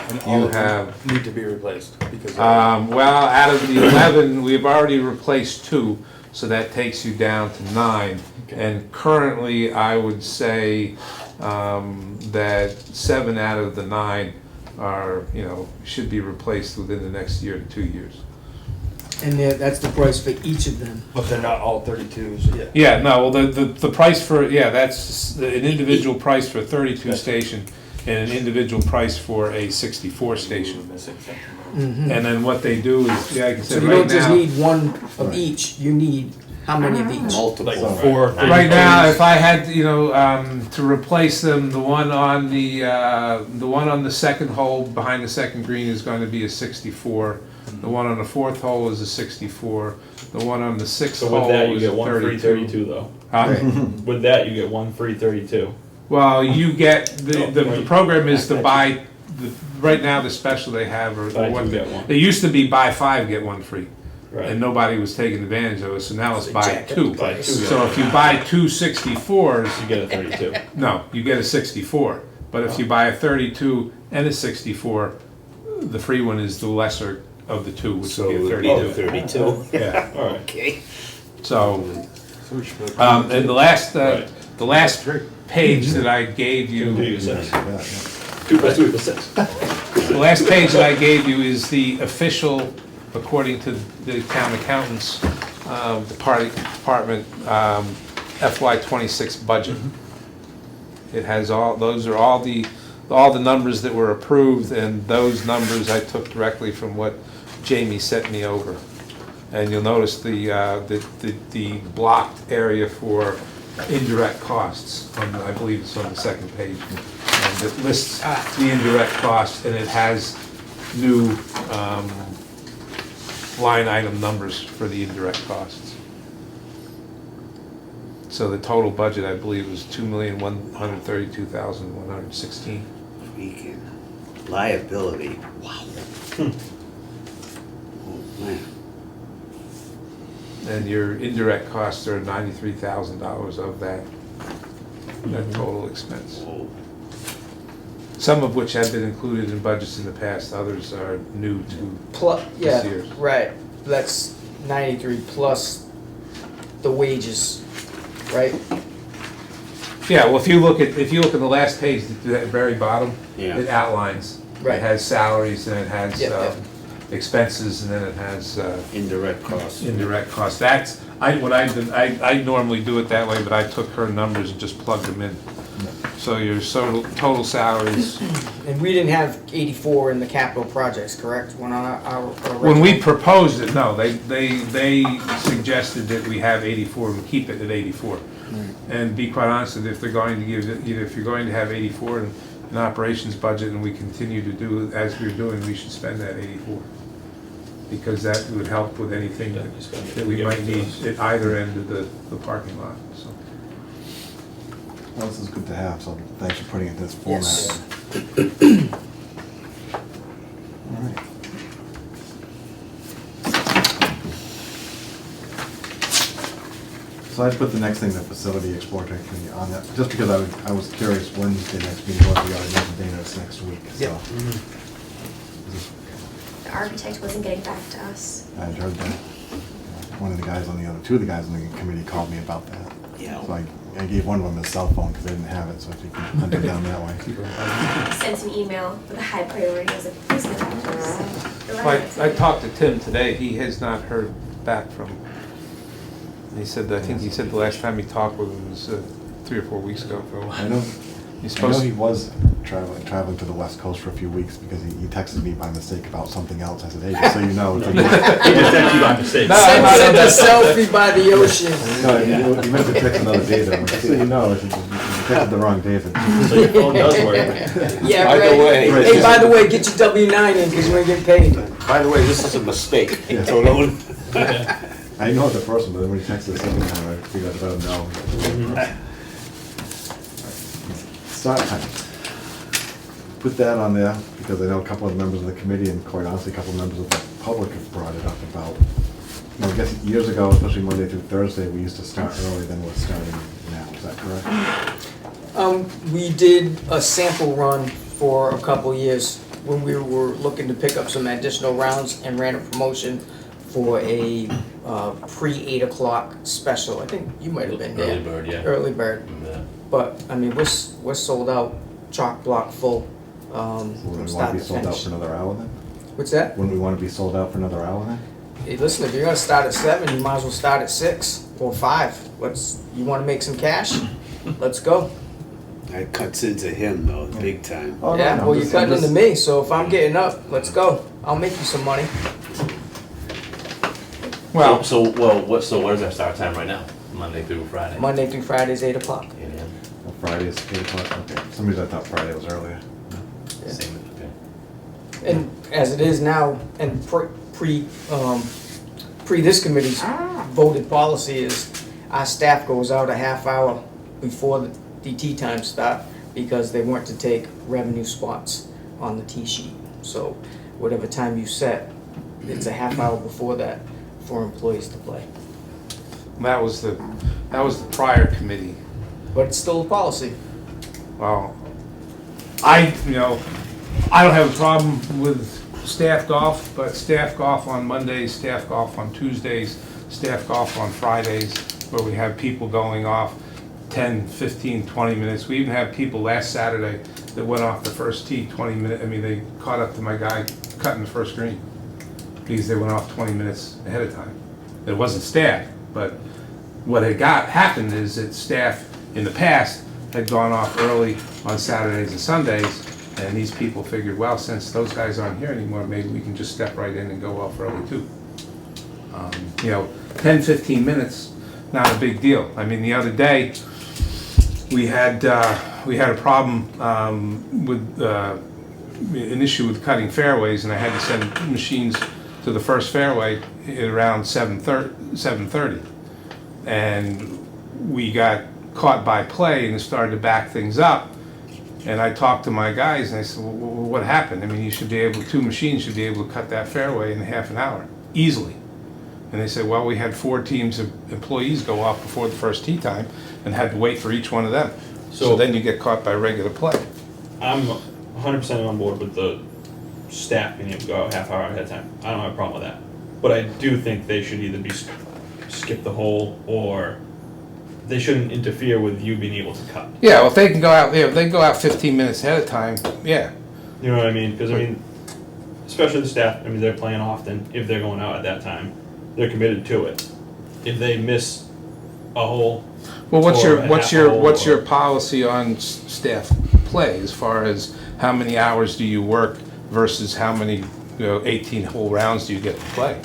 And You all of have- them need to be replaced because Well, out of the 11, we've already replaced 2, so that takes you down to 9. Okay. And currently, I would say that 7 out of the 9 are, should be replaced within the next year to 2 years. And that's the price for each of them. but they're not all 32s. Yeah. Yeah, no, well, the price for, that's an individual price for a 32 station and an individual price for a 64 station. And then what they do is, like I So said, you right don't just now, need one of each, you need how many of each? Multiple. Like 4. right now, if I had, to replace them, the one on the second hole behind the second green is going to be a 64. The one on the 4th hole is a 64. The one on the 6th So with hole that, you is a get one free 32. 32 though. Huh? With that, you get one free 32. Well, you get, the program is to buy, right now, the special they have, or Buy what two, they, get one. they used to be buy 5, get 1 free. Right. And nobody was taking advantage of it, so now it's So buy jack up 2. the price. So if you buy 2 64s, You get a 32. no, you get a 64. But if you buy a 32 and a 64, the free one is the lesser of the 2, which So would it be a would be 32. 32. Yeah, All right. Okay. so, and the last, Right. the last page that I gave Do you, you 6? Yeah, 2 plus 2 equals 6. the last page that I gave you is the official, according to the town accountant's department, FY26 budget. It has those are all the numbers that were approved, and those numbers I took directly from what Jamie sent me over. And you'll notice the blocked area for indirect costs, I believe it's on the second page. And it lists the indirect costs, and it has new line item numbers for the indirect costs. So the total budget, I believe, was $2,132,116. Freaking liability. Wow. Oh, man. And your indirect costs are $93,000 of that total expense. Whoa. Some of which have been included in budgets in the past, others are new to Plus, this year's. right, that's 93 plus the wages, right? Yeah, well, if you look at the last page, at the very bottom, Yeah. it outlines Right. It has salaries, and it has Yep, yep. expenses, and then it has Indirect costs. indirect costs. That's, I normally do it that way, but I took her numbers and just plugged them in. So your total salaries, And we didn't have 84 in the capital projects, correct? When our when we original- proposed it, no, they suggested that we have 84 and keep it at 84. And be quite honest, if they're going to give, if you're going to have 84 in an operations budget and we continue to do as we're doing, we should spend that 84. Because that would help with anything Yeah, you spend it. that we You might give it need to us. at either end of the parking lot, so. Well, this is good to have, so thanks for putting it in this format. Yes. All right. So I put the next thing, the facility exploratory committee on that, just because I was curious when the next meeting was. We already know the date is next week, so. Yep. The architect wasn't getting back to us. I had heard that. One of the guys on the other, two of the guys on the committee called me about that. Yeah. So I gave one of them his cell phone because they didn't have it, so if you can hunt it down that way. He sent an email with a high priority. I was like, please get back to us. So, the I talked to Tim today, he has not heard back from, he said, I think he said the last time he talked with him was 3 or 4 weeks ago. I know, He's I know supposed he to, was traveling to the West Coast for a few weeks because he texted me by mistake about something else. I said, hey, just so you know. It's like, He just sent you by mistake. Send a selfie by the ocean. no, you meant to text another David. I'm like, just so you know, I said, you texted the wrong David. So your phone does work. Yeah, By the right. way- Hey, by the way, get your W-9 in because you ain't getting paid. By the way, this is a mistake. Yeah. So don't. I know the first one, but then when he texted the second time, I figured I'd let him know. Start time. Put that on there, because I know a couple of members of the committee, and quite honestly, a couple of members of the public have brought it up about, you know, I guess years ago, especially Monday through Thursday, we used to start earlier than we're starting now, is that correct? We did a sample run for a couple years when we were looking to pick up some additional rounds and ran a promotion for a pre-8 o'clock special. I think you might have been there. Early bird, yeah. Early bird. Yeah. But, I mean, we're sold out, chock block full, Wouldn't from we want start to to be sold out finish. for another hour then? What's that? Wouldn't we want to be sold out for another hour then? Hey, listen, if you're gonna start at 7, you might as well start at 6 or 5. You wanna make some cash? Let's go. That cuts into him though, big time. Oh, no, Yeah, no, well, you're I'm cutting just- into me, so if I'm getting up, let's go. I'll make you some money. well, So where's our start time right now? Monday through Friday? Monday through Fridays, 8 o'clock. 8 a.m. Well, Friday is 8 o'clock, okay. For some reason I thought Friday was earlier. Same, okay. And as it is now, and pre this committee's voted policy is our staff goes out a half hour before the tea time start because they want to take revenue spots on the tea sheet. So whatever time you set, it's a half hour before that for employees to play. that was the prior committee. But it's still a policy. Well, I don't have a problem with staff golf, but staff golf on Mondays, staff golf on Tuesdays, staff golf on Fridays, where we have people going off 10, 15, 20 minutes. We even have people last Saturday that went off the first tee 20 minutes. I mean, they caught up to my guy cutting the first green because they went off 20 minutes ahead of time. It wasn't staff, but what happened is that staff in the past had gone off early on Saturdays and Sundays, and these people figured, well, since those guys aren't here anymore, maybe we can just step right in and go off early too. 10, 15 minutes, not a big deal. I mean, the other day, we had a problem with an issue with cutting fairways, and I had to send machines to the first fairway at around 7:30. And we got caught by play and it started to back things up. And I talked to my guys and I said, well, what happened? I mean, two machines should be able to cut that fairway in half an hour, easily. And they said, well, we had 4 teams of employees go off before the first tee time and had to wait for each one of them. So then you get caught by regular play. I'm 100% on board with the staff being able to go out half hour ahead of time. I don't have a problem with that. But I do think they should either be skip the hole or they shouldn't interfere with you being able to cut. Yeah, well, if they can go out, if they can go out 15 minutes ahead of time, yeah. You know what I mean? Because I mean, especially the staff. I mean, they're playing often. If they're going out at that time, they're committed to it. If they miss a whole, Well, what's or your a what's half your hole what's your or- policy on staff play as far as how many hours do you work versus how many 18-hole rounds do you get to play?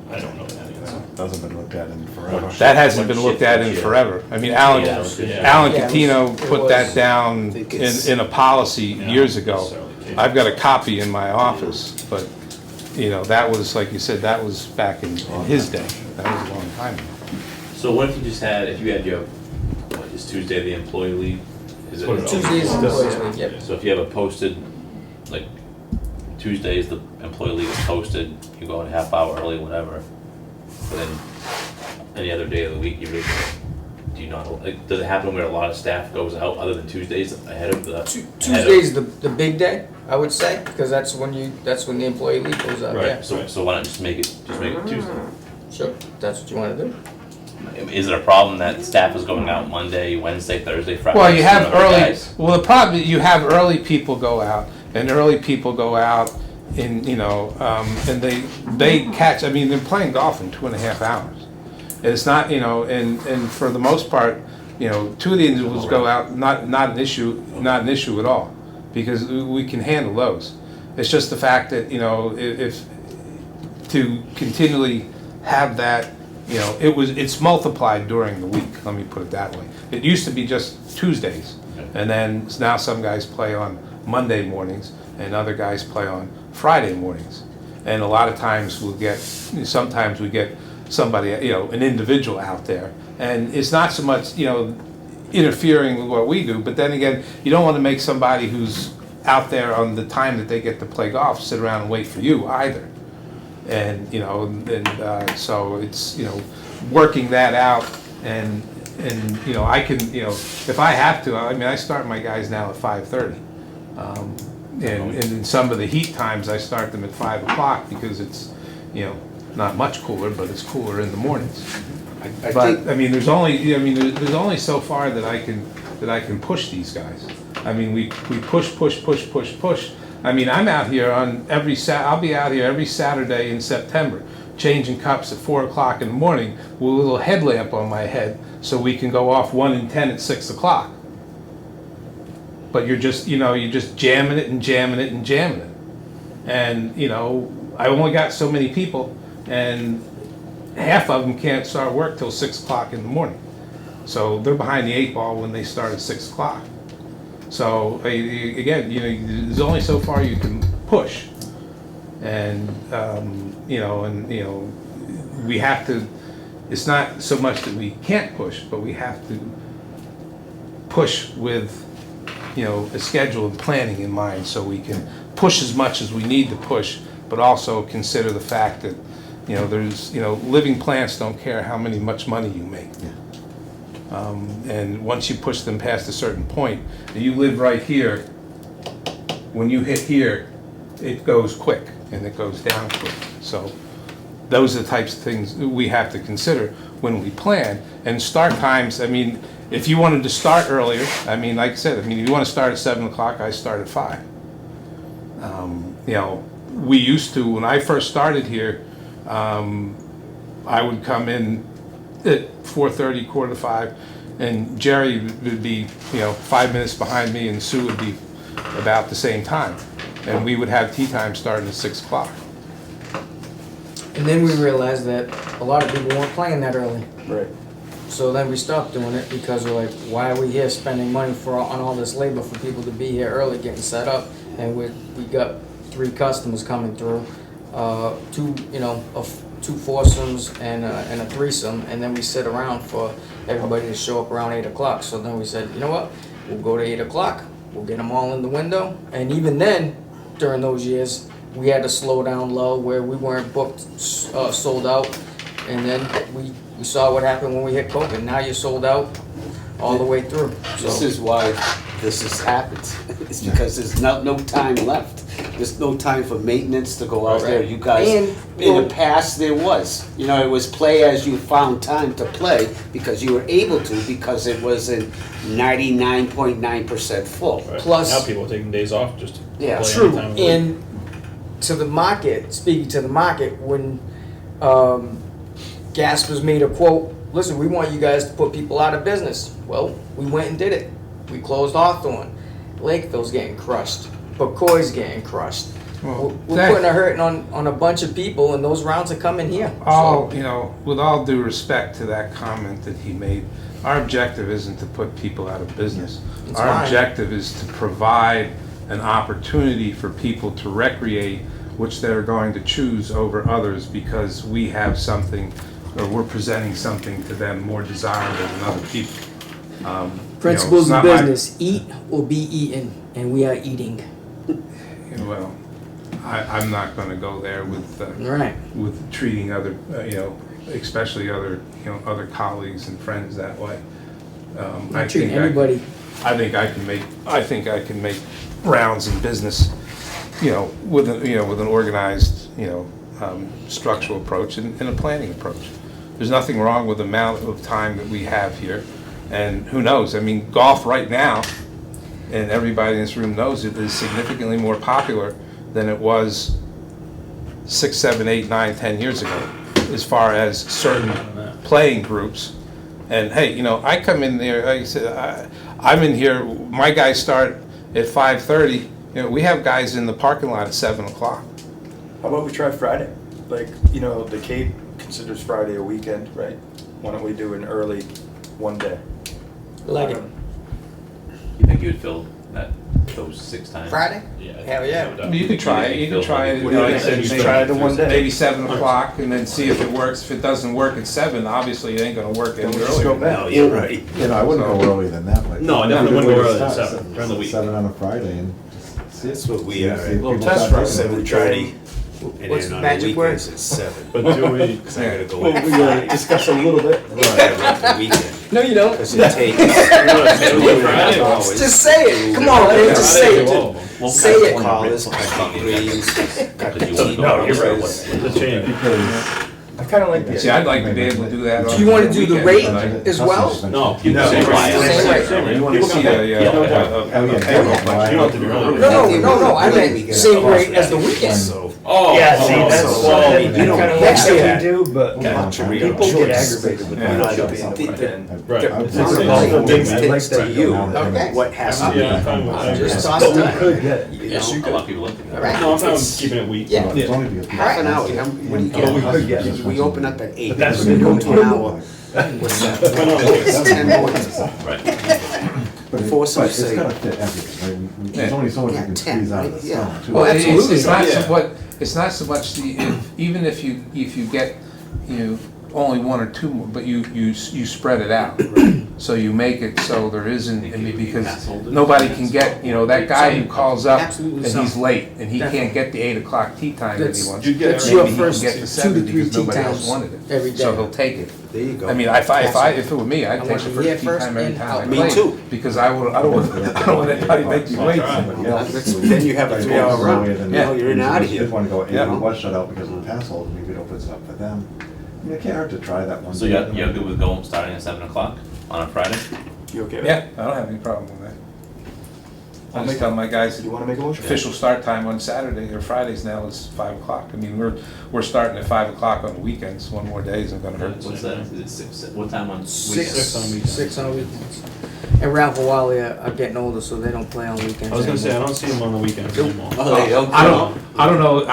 I don't know that answer. Hasn't been looked at in forever. That hasn't been What looked at in shift is forever. I mean, Alan Yeah. Alan Yeah, Catino it put was- that down I think it's- in a policy Yeah, years ago. necessarily the case. I've got a copy in my office, but that was like you said, that was back in his day. That was a long time ago. So what if you just had, if you had your, what, is Tuesday the employee leave? Is it? Tuesdays is employees week, yep. So if you have a posted, like, Tuesdays, the employee leave is posted, you go out a half hour early, whatever. But then any other day of the week, you really, do you not, like, does it happen where a lot of staff goes out other than Tuesdays ahead of the? Tuesday's the big day, I would say, because that's when the employee leave goes up, Right. yeah. So why not just make it Tuesday? Sure, that's what you wanna do. Is it a problem that staff is going out Monday, Wednesday, Thursday, Friday? Well, you have some other early. guys? Well, the problem is you have early people go out, and early people go out in and they catch. I mean, they're playing golf in 2.5 hours. And it's not and for the most part, two of the individuals go out. Not an issue at all, because we can handle those. It's just the fact that if to continually have that. It's multiplied during the week, let me put it that way. It used to be just Tuesdays, and then now some guys play on Monday mornings, and other guys play on Friday mornings. And a lot of times sometimes we get somebody, an individual out there, and it's not so much, interfering with what we do, but then again, you don't want to make somebody who's out there on the time that they get to play golf sit around and wait for you either. And so it's working that out, and I can if I have to, I mean, I start my guys now at 5:30, and in some of the heat times I start them at 5 o'clock because it's not much cooler, but it's cooler in the mornings. I But think, I mean, there's only so far that I can push these guys. I mean, we push. I mean, I'm out here on I'll be out here every Saturday in September, changing cups at 4 o'clock in the morning with a little headlamp on my head so we can go off 1 and 10 at 6 o'clock. But you're just jamming it. And, I only got so many people, and half of them can't start work till 6 o'clock in the morning. So they're behind the 8 ball when they start at 6 o'clock. So again, there's only so far you can push, and we have to. It's not so much that we can't push, but we have to push with a schedule and planning in mind, so we can push as much as we need to push, but also consider the fact that there's living plants don't care how much money you make. Yeah. And once you push them past a certain point, and you live right here, when you hit here, it goes quick and it goes down quick. So those are the types of things we have to consider when we plan. And start times, I mean, if you wanted to start earlier, I mean, like I said, if you want to start at 7 o'clock, I start at 5. We used to, when I first started here, I would come in at 4:30, 4:45, and Jerry would be 5 minutes behind me, and Sue would be about the same time, and we would have tea time starting at 6 o'clock. And then we realized that a lot of people weren't playing that early. Right. So then we stopped doing it because we're like, why are we here spending money on all this labor for people to be here early, getting set up? And we got 3 customers coming through, two foursomes and a threesome, and then we sit around for everybody to show up around 8 o'clock. So then we said, you know what? We'll go to 8 o'clock. We'll get them all in the window. And even then, during those years, we had to slow down low where we weren't booked, sold out. And then we saw what happened when we hit COVID. Now you're sold out all the way through. this So is why this has happened. It's because there's no time left. There's no time for maintenance to go out there. Right. You guys, And, in well- the past, there was. You know, it was play as you found time to play because you were able to because it wasn't 99.9% full. Right. Plus- Now people are taking days off just to Yeah. play True, anytime of the week. and to the market, speaking to the market, when Gasper's made a quote, listen, we want you guys to put people out of business. Well, we went and did it. We closed Hawthorne. Lakeville's getting crushed. McCoy's getting crushed. Well, We're that- putting a hurting on a bunch of people, and those rounds are coming here. All, you know, with all due respect to that comment that he made, our objective isn't to put people out of business. It's Our fine. objective is to provide an opportunity for people to recreate, which they're going to choose over others because we have something, or we're presenting something to them more desirable than other people. Principles you know, of it's not my- business: eat or be eaten, and we are eating. Well, I'm not gonna go there with, Right. with treating other, you know, especially other, you know, other colleagues and friends that way. I Not treating think anybody. I think I can make rounds in business, you know, with an organized, you know, structural approach and a planning approach. There's nothing wrong with the amount of time that we have here, and who knows? I mean, golf right now, and everybody in this room knows it, is significantly more popular than it was 6, 7, 8, 9, 10 years ago, as far as certain playing groups. And hey, you know, I come in there, like I said, I'm in here, my guys start at 5:30. You know, we have guys in the parking lot at 7 o'clock. How about we try Friday? Like, you know, the Cape considers Friday a weekend, right? Why don't we do an early one day? Like it. You think you would fill those 6 times? Friday? Yeah. Hell yeah. no doubt. You could try it, you can try it. What do you like I think? said, Just maybe- try it the one day. Maybe 7 o'clock, and then see if it works. If it doesn't work at 7, obviously it ain't gonna work Then any we just go earlier. back. No, you're right. You know, I wouldn't go earlier than that, but. No, I definitely wouldn't go earlier than 7 during the week. 7 on a Friday and just see. That's what we are. See if Little people test start run. doing it. 7:30, and What's then the on magic the weekends it's 7. But do we, Because I gotta go Well, at we gotta 5. discuss a little bit. The weekend. No, you don't. Because it takes. Friday. hours Just say it. Come on, man. Just say do it. all of them. We'll Say cut it. the Callers, corner, cut the greens, cut the Because you tee wanna go No, you're right. boxes. It's a change. Because. I kinda like the See, I'd like to be able to do that on Do you wanna the do the weekend, rate but I- as well? No, keep No, the same same rate. rate. Same rate. You wanna People see come that, back. yeah. Yeah. Oh, yeah, You don't have to be early. No. I meant same rate as the weekend. So, Oh, Yeah, see, oh, that's, so- well, you don't kinda next like year. that we do, but Okay. people get aggravated with Yeah. not being Yeah. able to put in. Right. I would It's say the so. same. Well, Like, big it's man likes to that. you, Okay. what has to Yeah, be. I'm fine with that. Just Yeah. toss But we it up. could get it. You Yes, know? a lot of people look at that. Right. No, I'm fine with keeping it weekly. Yeah. It's only because people- Half an hour, what do you But we could get? get it. We open up at 8. But that's We what go we to do. an hour. What's that? It's 10 more. Right. But it- Force them but to it's say- gotta fit everything, right? There's Yeah. only so much you Yeah, can 10, squeeze out of right? the Yeah. stone, too. Well, absolutely. It's not Yeah. so what, it's not so much even if you get, only 1 or 2 more, but you spread it out. So you make it so there isn't, I mean, because nobody can get, that guy who calls up Absolutely and he's something. late and he Definitely. can't get the 8 o'clock tea time that That's- he wants. That's Maybe your he can first get the 2 to 7 3 because tea nobody else times wanted it. every day. So he'll take it. There you go. I mean, if it were me, I'd I take want the you first here tea first time every and time out. I Me play. too. Because I don't want anybody to make me wait. Then you have a 3-hour run. Yeah. No, you're in out of You here. just wanna go, Yeah. it was shut out because of the pass holes, maybe it opens it up for them. I mean, it can't hurt to try that one. So you're good with going, starting at 7 o'clock on a Friday? You okay with Yeah, that? I don't have any problem with that. I I'll just make- tell my guys, You wanna make a motion? official start time on Saturday or Fridays now is 5 o'clock. I mean, we're starting at 5 o'clock on the weekends. One more day isn't gonna hurt. What's that? Is it 6? What time on weekends? Six on weekends. 6 on weekends. And Ralph and Wally are getting older, so they don't play on weekends I was gonna say, I anymore. don't see them on the weekends anymore. Oh, they don't. I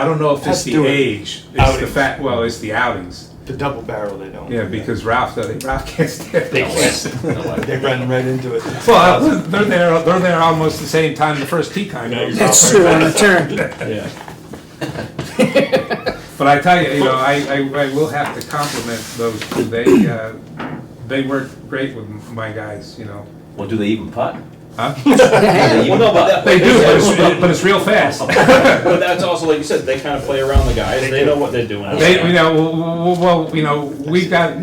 don't know if it's Let's the do it. age, it's the Outings. fact, well, it's the outings. The double barrel, they don't. Yeah, because Ralph can't stand They it. can't. They run right into it. Well, they're there almost the same time the first tea time goes That's off. true, on the turn. Yeah. But I tell you, I will have to compliment those two. They work great with my guys, Well, do they even putt? Huh? Well, no, but They do, but it's real fast. But that's also, like you said, they kind of play around the guys, they know what they're doing. They, well, we've got,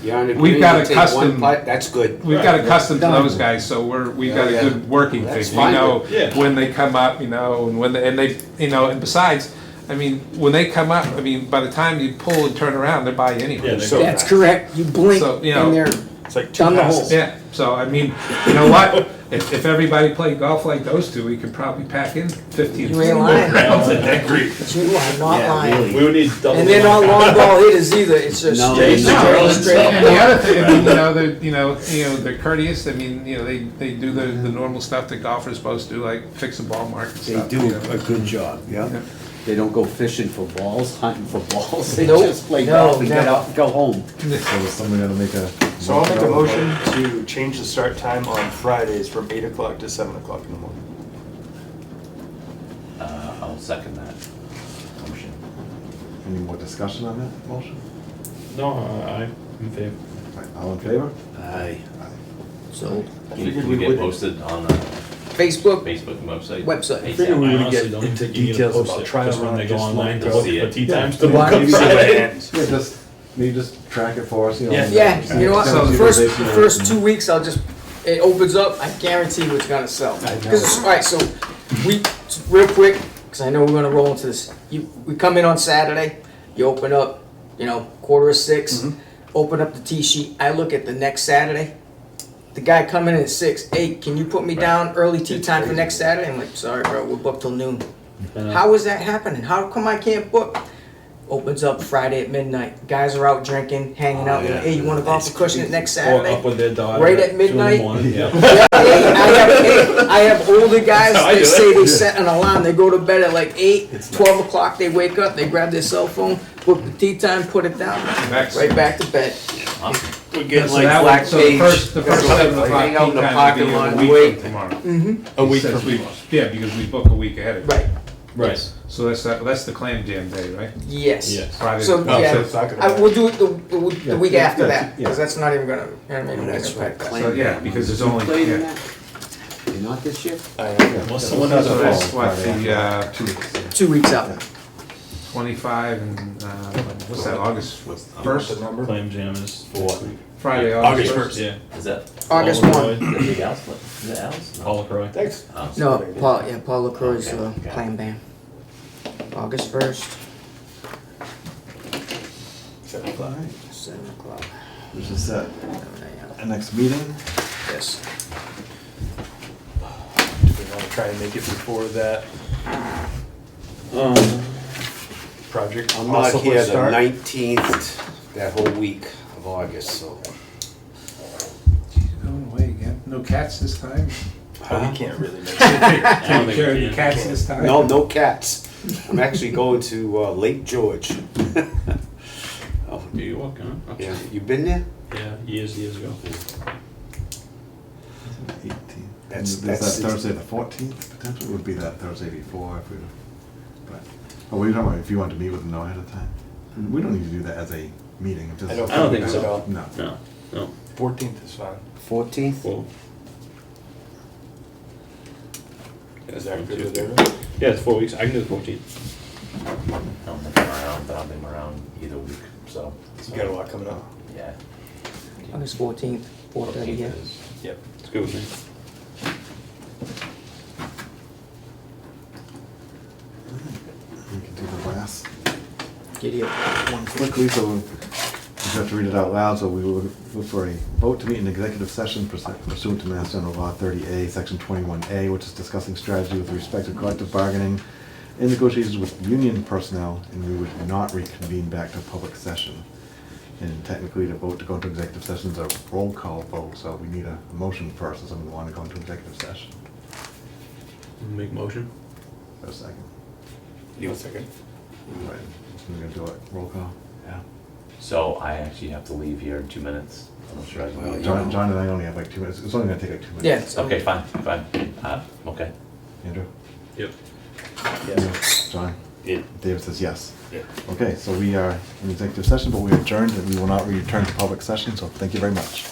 You're on the We've green, got you take one accustomed- putt, that's good. We've got accustomed to those guys, so we've got a Yeah. good working thing. That's We fine. know Yeah. when they come up, you know, and when they, and besides, I mean, when they come up, I mean, by the time you pull and turn around, they're by you anyway. Yeah, So That's correct. You blink So, you know, and they're It's like two down the passes. hole. Yeah, so I mean, you know what? If everybody played golf like those two, we could probably pack in 15. You ain't lying. rounds in that group. You are not Yeah, lying. really. We would need double. And they're not long ball hitters either. It's just No, straight, no. straight. And the other thing, I mean, you know, they're courteous. I mean, you know, they do the normal stuff that golfers supposed to do, like fix a ball mark and They stuff. do you know. a good job, yeah. Yeah. They don't go fishing for balls, hunting for balls, they Nope. just play No, golf and get never. out, go home. So is somebody gonna make a? So I'll make a motion to change the start time on Fridays from 8 o'clock to 7 o'clock in the morning. I'll second that motion. Any more discussion on that motion? No, I'm in favor. Right, all in favor? Aye. So, Can figured we we get would- posted on the Facebook, Facebook website? website. ASAP. Figured we I would honestly get don't into think you need to details post about it, trial just when they run, go just online let to it look go. for tee Yeah. times to Maybe book on see what Friday. ends. Yeah, maybe just track it for us, you know. Yeah, you know what? So- First 2 weeks, I'll just, it opens up, I guarantee you it's gonna sell. Because, alright, so, real quick, because I know we're gonna roll into this. We come in on Saturday, you open up, 5:45, open up the tee sheet, I look at the next Saturday, the guy coming in at 6, hey, can you put me down early tee time for next Saturday? I'm like, sorry bro, we're booked till noon. How is that happening? How come I can't book? Opens up Friday at midnight. Guys are out drinking, hanging out. yeah. Hey, you want to go off the cushion next Or Saturday? up with their daughter. Right at 2 in the midnight? morning, yeah. Yeah, I have older guys That's how I that do say it. they set an alarm. They go to bed at like 8, 12 o'clock. They wake up, they grab their cell phone, book the tea time, put it down, right back to bed. Awesome. We're getting So like that black would- so the page. first 7 o'clock Hang out in the tee time parking would be lot a and week wait. from tomorrow. A week Since from we- tomorrow. Yeah, because we book a week ahead of time. Right. Right. So that's the clam jam day, right? Yes. Yes. Friday. So, the- yeah, so it's not gonna be- we'll do it the week Yeah, after yeah, that, yeah. because that's not even gonna, you know what I mean? That's right. Impact that. So, yeah, because there's only, Played in yeah. that? You're not this year? I am. Unless Yeah, someone that's has a a that's fall what, Friday the, after 2 weeks. 2 weeks out. 25 and, what's that, August What's the 1st? number? Clam jam is For what? Friday, August August 1st. Yeah. Is that August Paul 1. LaCroix, the big Al's? Is it Al's? Paul LaCroix. Thanks. Oh. No, Paul LaCroix's Okay, okay. clam band. August 1st, 7 o'clock. 7 o'clock. Which is set. 7 a.m. Our next meeting, Yes. Do we want to try and make it before that project? I'm not also here will the start? 19th, that whole week of August, so. Going away again. No cats this time? Oh, we can't really make it. I don't Take think care of we the can. cats this time? No cats. I'm actually going to Lake George. Oh, New York, huh? Okay. yeah, you been there? Yeah, years ago. 18th. That's- Is that's- that Thursday the 14th, potentially, would be that Thursday before if we, but, oh, we don't know if you want to meet with them ahead of time. We don't need to do that as a meeting. if this I is- don't I don't think so. No. No, no. 14th is fine. 14th? Well, Is that good with everyone? yeah, it's 4 weeks. I can do the 14th. I don't think I'm around, but I don't think I'm around either week, so. You got a lot coming up. Yeah. August 14th, 4:30, yeah. Yep. It's good with me. We can do the last Giddy up. One quickly, so we have to read it out loud, so we will look for a vote to meet in executive session pursuant to Mass General Law 30A, Section 21A, which is discussing strategy with respect to collective bargaining and negotiations with union personnel, and we would not reconvene back to public session. And technically, the vote to go into executive session is a roll call vote, so we need a motion first, if someone want to go into executive session. Make motion. For a second. You want a second? Right, we're gonna do it, roll call. Yeah. So I actually have to leave here in 2 minutes. I'm not sure I can. Well, make it. John and I only have like 2 minutes, it's only gonna take like 2 minutes. Yeah. so- Okay, fine. Okay. Andrew? Yep. Yes. John? Yeah. David says yes. Yeah. Okay, so we are in executive session, but we adjourned and we will not return to public session, so thank you very much.